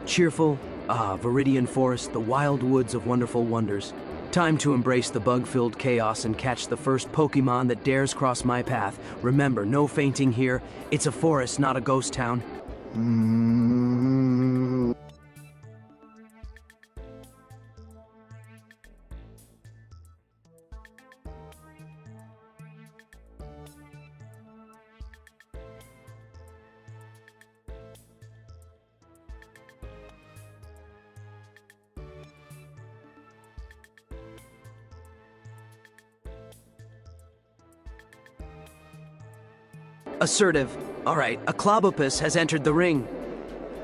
Cheerful, Viridian Forest, the wild woods of wonderful wonders. Time to embrace the bug-filled chaos and catch the first Pokemon that dares cross my path. Remember, no fainting here. It's a forest, not a ghost town. Assertive. All right, a Clobopus has entered the ring.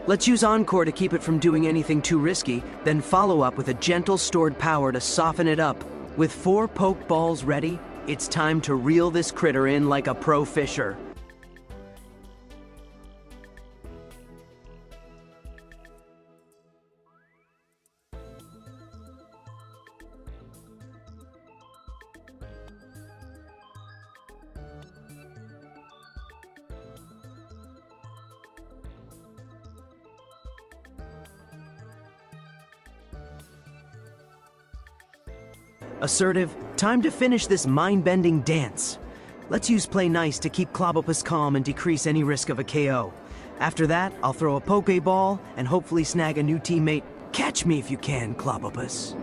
Let's use Encore to keep it from doing anything too risky, then follow up with a gentle stored power to soften it up. With 4 Pokeballs ready, it's time to reel this critter in like a pro fisher. Assertive, time to finish this mind-bending dance. Let's use Play Nice to keep Clobopus calm and decrease any risk of a KO. After that, I'll throw a Pokeball and hopefully snag a new teammate. Catch me if you can, Clobopus.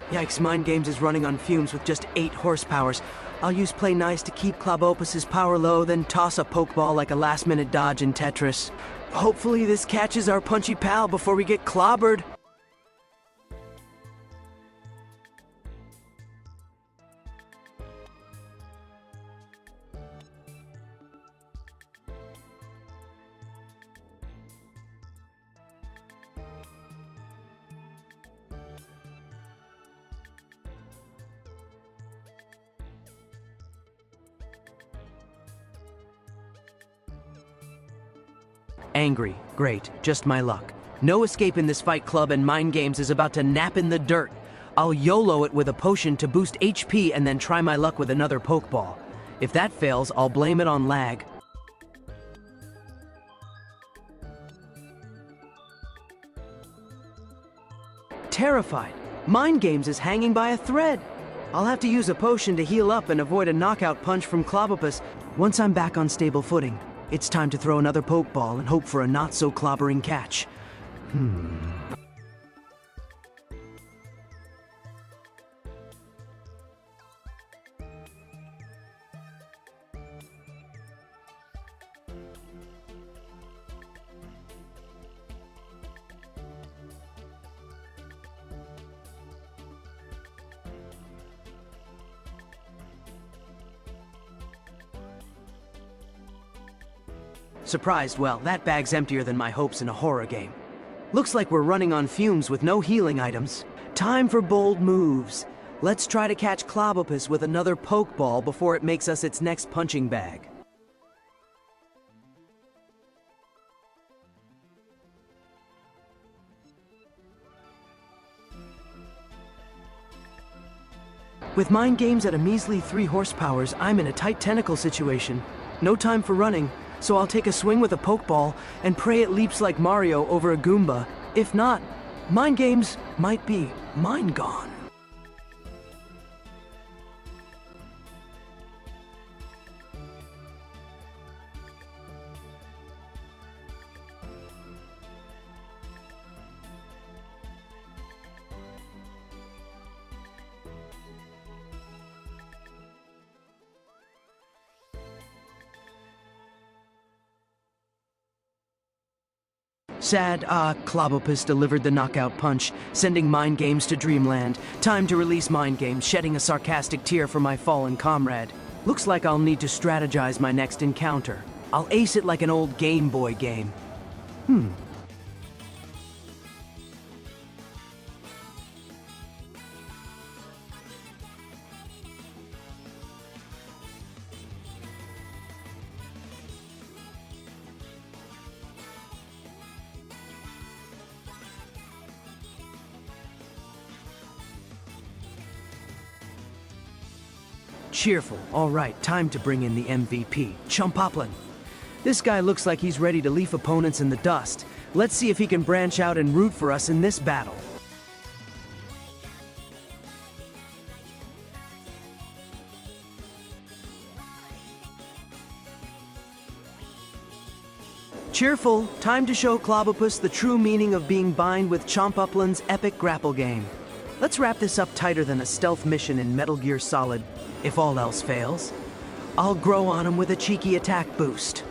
Yikes, Mind Games is running on fumes with just 8 horsepowers. I'll use Play Nice to keep Clobopus's power low, then toss a Pokeball like a last-minute dodge in Tetris. Hopefully this catches our punchy pal before we get clobbered. Angry. Great. Just my luck. No escape in this Fight Club, and Mind Games is about to nap in the dirt. I'll YOLO it with a potion to boost HP and then try my luck with another Pokeball. If that fails, I'll blame it on lag. Terrified. Mind Games is hanging by a thread. I'll have to use a potion to heal up and avoid a knockout punch from Clobopus. Once I'm back on stable footing, it's time to throw another Pokeball and hope for a not-so-clobbering catch. Surprised, well, that bag's emptier than my hopes in a horror game. Looks like we're running on fumes with no healing items. Time for bold moves. Let's try to catch Clobopus with another Pokeball before it makes us its next punching bag. With mind games at a measly 3 horsepowers, I'm in a tight tentacle situation. No time for running, so I'll take a swing with a pokeball and pray it leaps like Mario over a Goomba. If not, mind games might be mind gone. Sad, Clobopus delivered the knockout punch, sending Mind Games to dreamland. Time to release Mind Games, shedding a sarcastic tear for my fallen comrade. Looks like I'll need to strategize my next encounter. I'll ace it like an old Game Boy game. Cheerful. All right, time to bring in the MVP, Chumpoplin. This guy looks like he's ready to leave opponents in the dust. Let's see if he can branch out and root for us in this battle. Cheerful. Time to show Clobopus the true meaning of being bind with Chompuplin's epic grapple game. Let's wrap this up tighter than a stealth mission in Metal Gear Solid. If all else fails, I'll grow on him with a cheeky attack boost.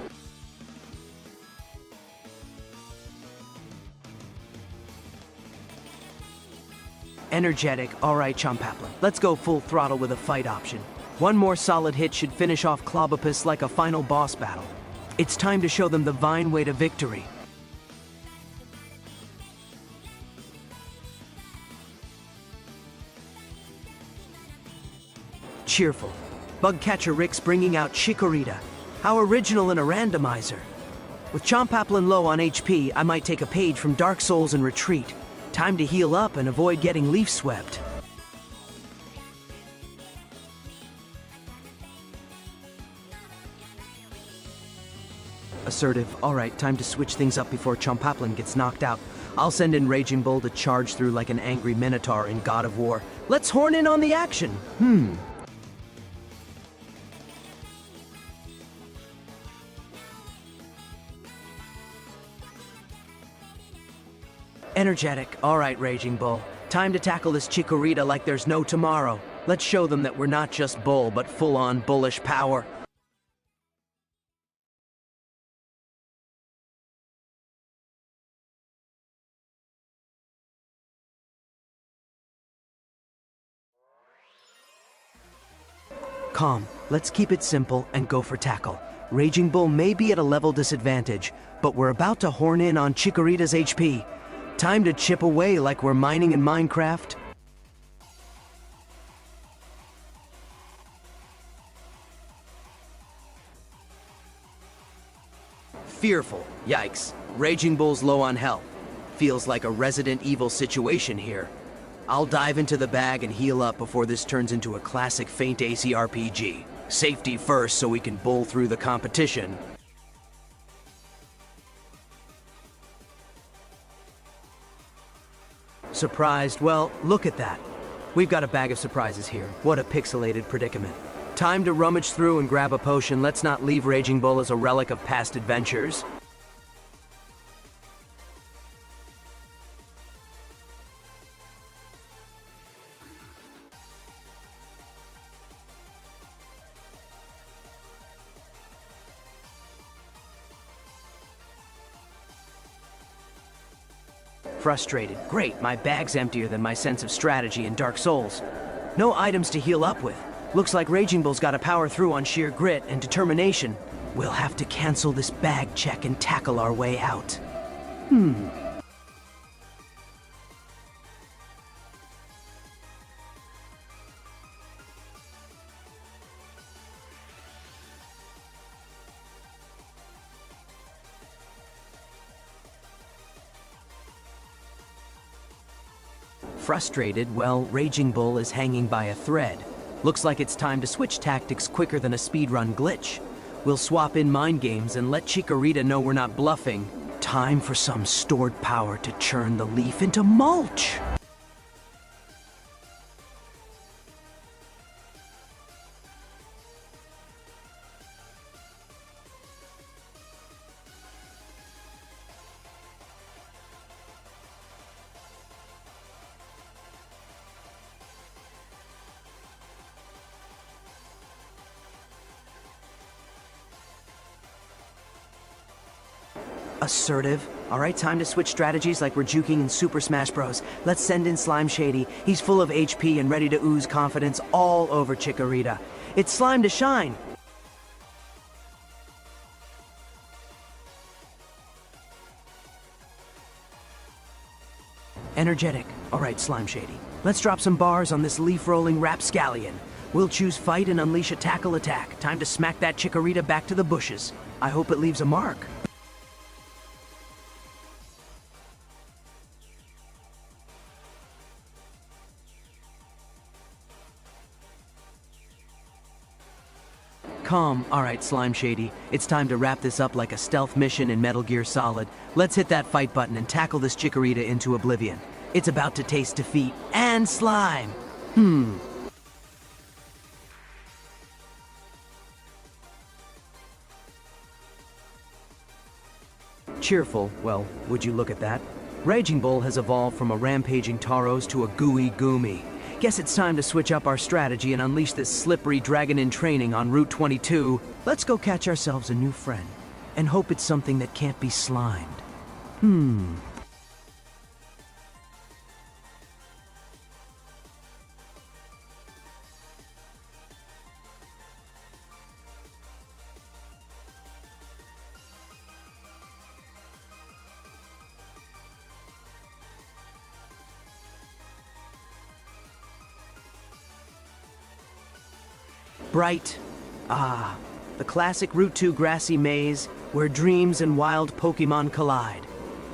Energetic. All right, Chompaplin. Let's go full throttle with a fight option. One more solid hit should finish off Clobopus like a final boss battle. It's time to show them the Vine way to victory. Cheerful. Bugcatcher Rick's bringing out Chikorita. How original in a randomizer. With Chompaplin low on HP, I might take a page from Dark Souls and retreat. Time to heal up and avoid getting leaf swept. Assertive. Alright, time to switch things up before Chompaplin gets knocked out. I'll send in Raging Bull to charge through like an angry Minotaur in God of War. Let's horn in on the action! Energetic. All right, Raging Bull. Time to tackle this Chikorita like there's no tomorrow. Let's show them that we're not just bull, but full-on bullish power. Calm. Let's keep it simple and go for tackle. Raging Bull may be at a level disadvantage, but we're about to horn in on Chikorita's HP. Time to chip away like we're mining in Minecraft. Fearful. Yikes. Raging Bull's low on health. Feels like a Resident Evil situation here. I'll dive into the bag and heal up before this turns into a classic Feint AC RPG. Safety first so we can bull through the competition. Surprised? Well, look at that. We've got a bag of surprises here. What a pixelated predicament. Time to rummage through and grab a potion. Let's not leave Raging Bull as a relic of past adventures. Frustrated. Great, my bag's emptier than my sense of strategy in Dark Souls. No items to heal up with. Looks like Raging Bull's gotta power through on sheer grit and determination. We'll have to cancel this bag check and tackle our way out. Frustrated, well, Raging Bull is hanging by a thread. Looks like it's time to switch tactics quicker than a speedrun glitch. We'll swap in mind games and let Chikorita know we're not bluffing. Time for some stored power to churn the leaf into mulch! Assertive. Alright, time to switch strategies like we're juking in Super Smash Bros. Let's send in Slime Shady. He's full of HP and ready to ooze confidence all over Chikorita. It's Slime to shine! Energetic. Alright, Slime Shady. Let's drop some bars on this leaf-rolling rapscallion. We'll choose fight and unleash a tackle attack. Time to smack that Chikorita back to the bushes. I hope it leaves a mark. Calm. Alright, Slime Shady. It's time to wrap this up like a stealth mission in Metal Gear Solid. Let's hit that fight button and tackle this Chikorita into oblivion. It's about to taste defeat and slime. Cheerful. Well, would you look at that? Raging Bull has evolved from a rampaging Tauros to a gooey Goomy. Guess it's time to switch up our strategy and unleash this slippery dragon in training on Route 22. Let's go catch ourselves a new friend, and hope it's something that can't be slimed. Bright. Ah, the classic Route 2 grassy maze where dreams and wild Pokemon collide.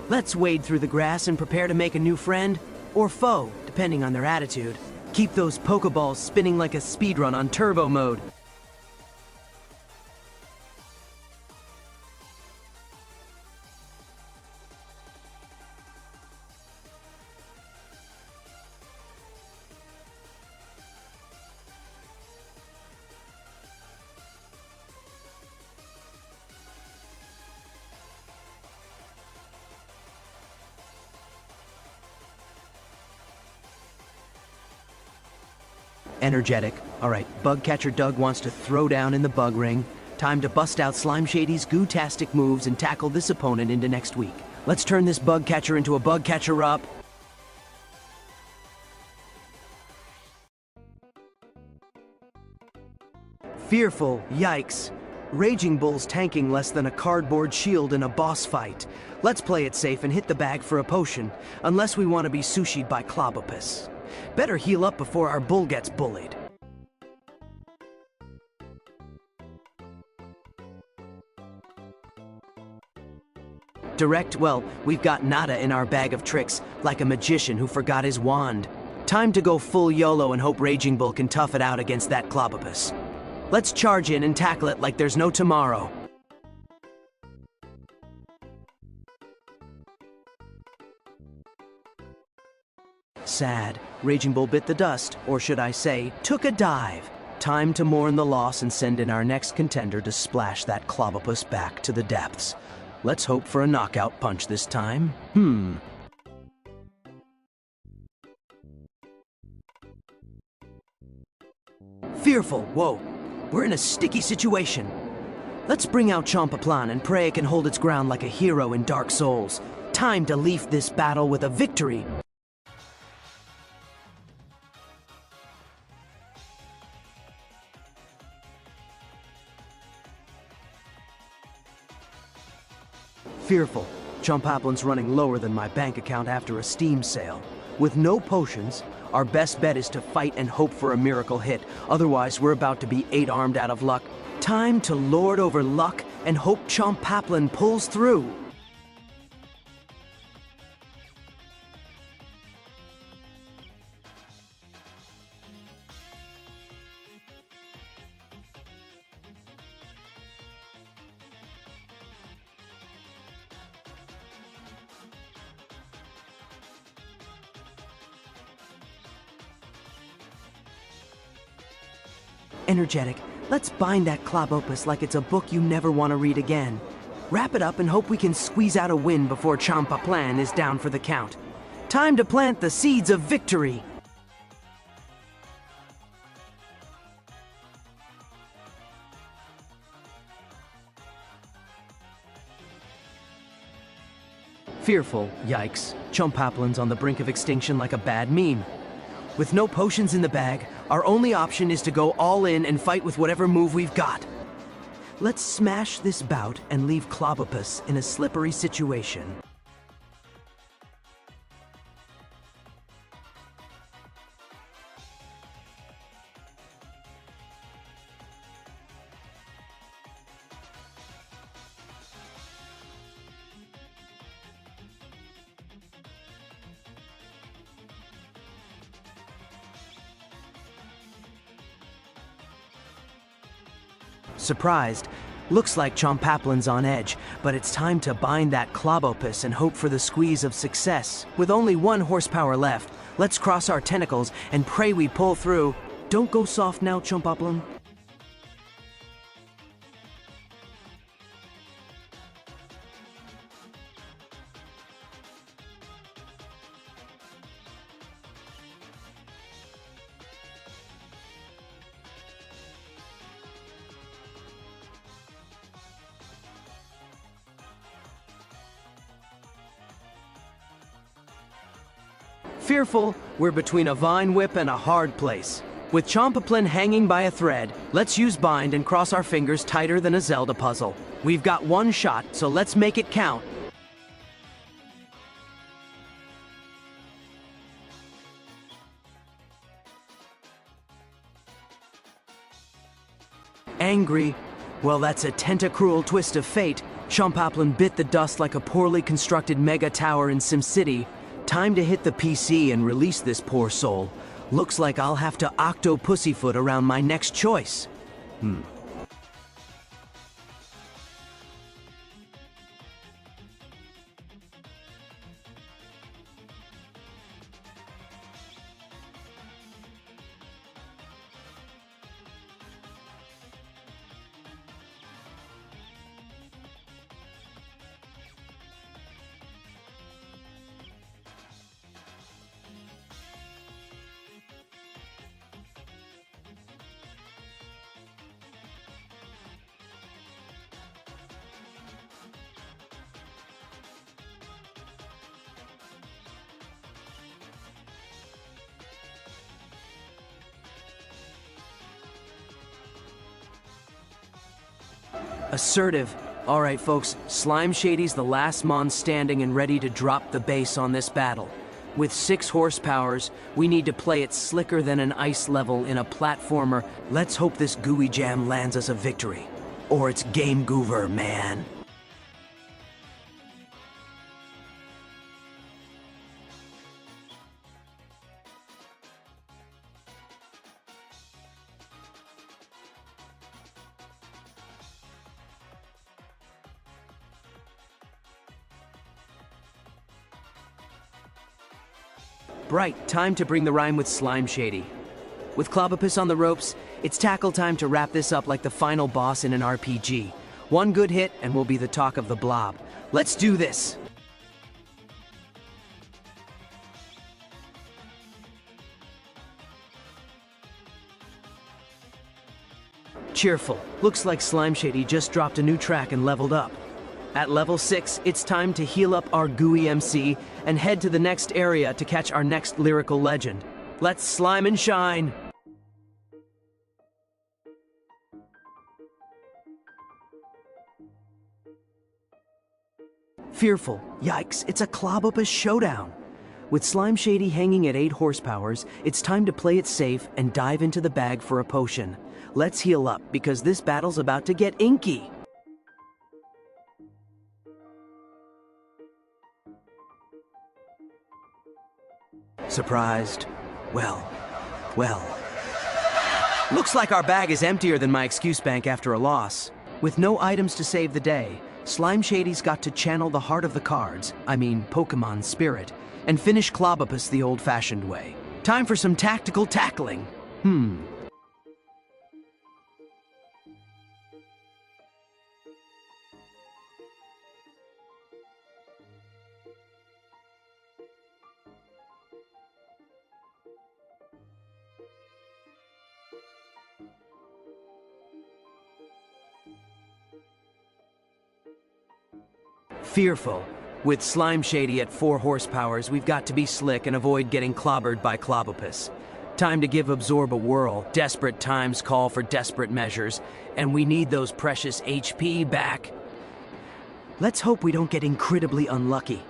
Let's wade through the grass and prepare to make a new friend, or foe, depending on their attitude. Keep those Pokeballs spinning like a speedrun on turbo mode. Energetic. Alright, Bug Catcher Doug wants to throw down in the bug ring. Time to bust out Slime Shady's goo-tastic moves and tackle this opponent into next week. Let's turn this Bug Catcher into a Bug Catcher up. Fearful. Yikes. Raging Bull's tanking less than a cardboard shield in a boss fight. Let's play it safe and hit the bag for a potion, unless we want to be sushi'd by Clobopus. Better heal up before our bull gets bullied. Direct, well, we've got Nada in our bag of tricks, like a magician who forgot his wand. Time to go full YOLO and hope Raging Bull can tough it out against that Clobopus. Let's charge in and tackle it like there's no tomorrow. Sad. Raging Bull bit the dust, or should I say, took a dive. Time to mourn the loss and send in our next contender to splash that Clobopus back to the depths. Let's hope for a knockout punch this time. Fearful. Whoa. We're in a sticky situation. Let's bring out Chompaplan and pray it can hold its ground like a hero in Dark Souls. Time to leaf this battle with a victory. Fearful. Chompaplan's running lower than my bank account after a Steam sale. With no potions, our best bet is to fight and hope for a miracle hit. Otherwise, we're about to be 8-armed out of luck. Time to lord over luck and hope Chompaplan pulls through. energetic, let's bind that Clobopus like it's a book you never want to read again. Wrap it up and hope we can squeeze out a win before Champaplan is down for the count. Time to plant the seeds of victory! Fearful, yikes. Chumpaplin's on the brink of extinction like a bad meme. With no potions in the bag, our only option is to go all in and fight with whatever move we've got. Let's smash this bout and leave Clobopus in a slippery situation. Surprised. Looks like Chompaplin's on edge, but it's time to bind that Clobopus and hope for the squeeze of success. With only 1 horsepower left, let's cross our tentacles and pray we pull through. Don't go soft now, Chompaplin. Fearful, we're between a vine whip and a hard place. With Chompaplin hanging by a thread, let's use bind and cross our fingers tighter than a Zelda puzzle. We've got 1 shot, so let's make it count. Angry. Well, that's a tentacruel twist of fate. Chompaplin bit the dust like a poorly constructed mega tower in SimCity. Time to hit the PC and release this poor soul. Looks like I'll have to octo-pussyfoot around my next choice. Assertive. Alright folks, Slime Shady's the last mon standing and ready to drop the base on this battle. With 6 horsepowers, we need to play it slicker than an ice level in a platformer. Let's hope this gooey jam lands us a victory. Or it's game goover, man. Bright, time to bring the rhyme with Slime Shady. With Clobopus on the ropes, it's tackle time to wrap this up like the final boss in an RPG. 1 good hit and we'll be the talk of the blob. Let's do this! Cheerful. Looks like Slime Shady just dropped a new track and leveled up. At level 6, it's time to heal up our gooey MC and head to the next area to catch our next lyrical legend. Let's slime and shine! Fearful. Yikes, it's a Clobopus showdown. With Slime Shady hanging at 8 horsepowers, it's time to play it safe and dive into the bag for a potion. Let's heal up because this battle's about to get inky. Surprised? Well. Looks like our bag is emptier than my excuse bank after a loss. With no items to save the day, Slime Shady's got to channel the heart of the cards, I mean Pokemon spirit, and finish Clobopus the old-fashioned way. Time for some tactical tackling. Fearful. With Slime Shady at 4 horsepowers, we've got to be slick and avoid getting clobbered by Clobopus. Time to give Absorb a whirl. Desperate times call for desperate measures, and we need those precious HP back. Let's hope we don't get incredibly unlucky.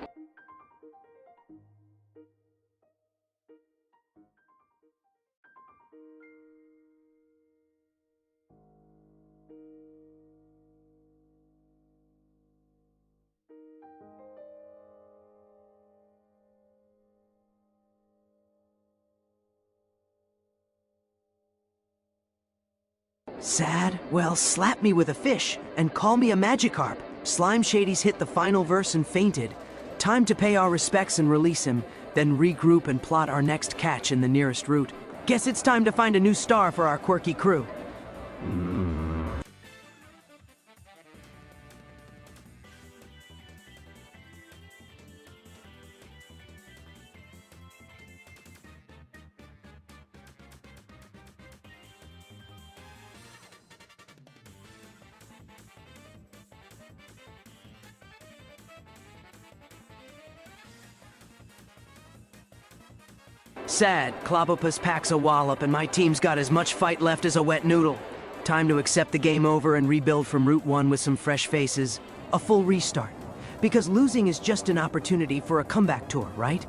Sad? Well, slap me with a fish and call me a Magikarp. Slime Shady's hit the final verse and fainted. Time to pay our respects and release him, then regroup and plot our next catch in the nearest route. Guess it's time to find a new star for our quirky crew. Sad, Clobopus packs a wallop and my team's got as much fight left as a wet noodle. Time to accept the game over and rebuild from Route 1 with some fresh faces. A full restart. Because losing is just an opportunity for a comeback tour, right?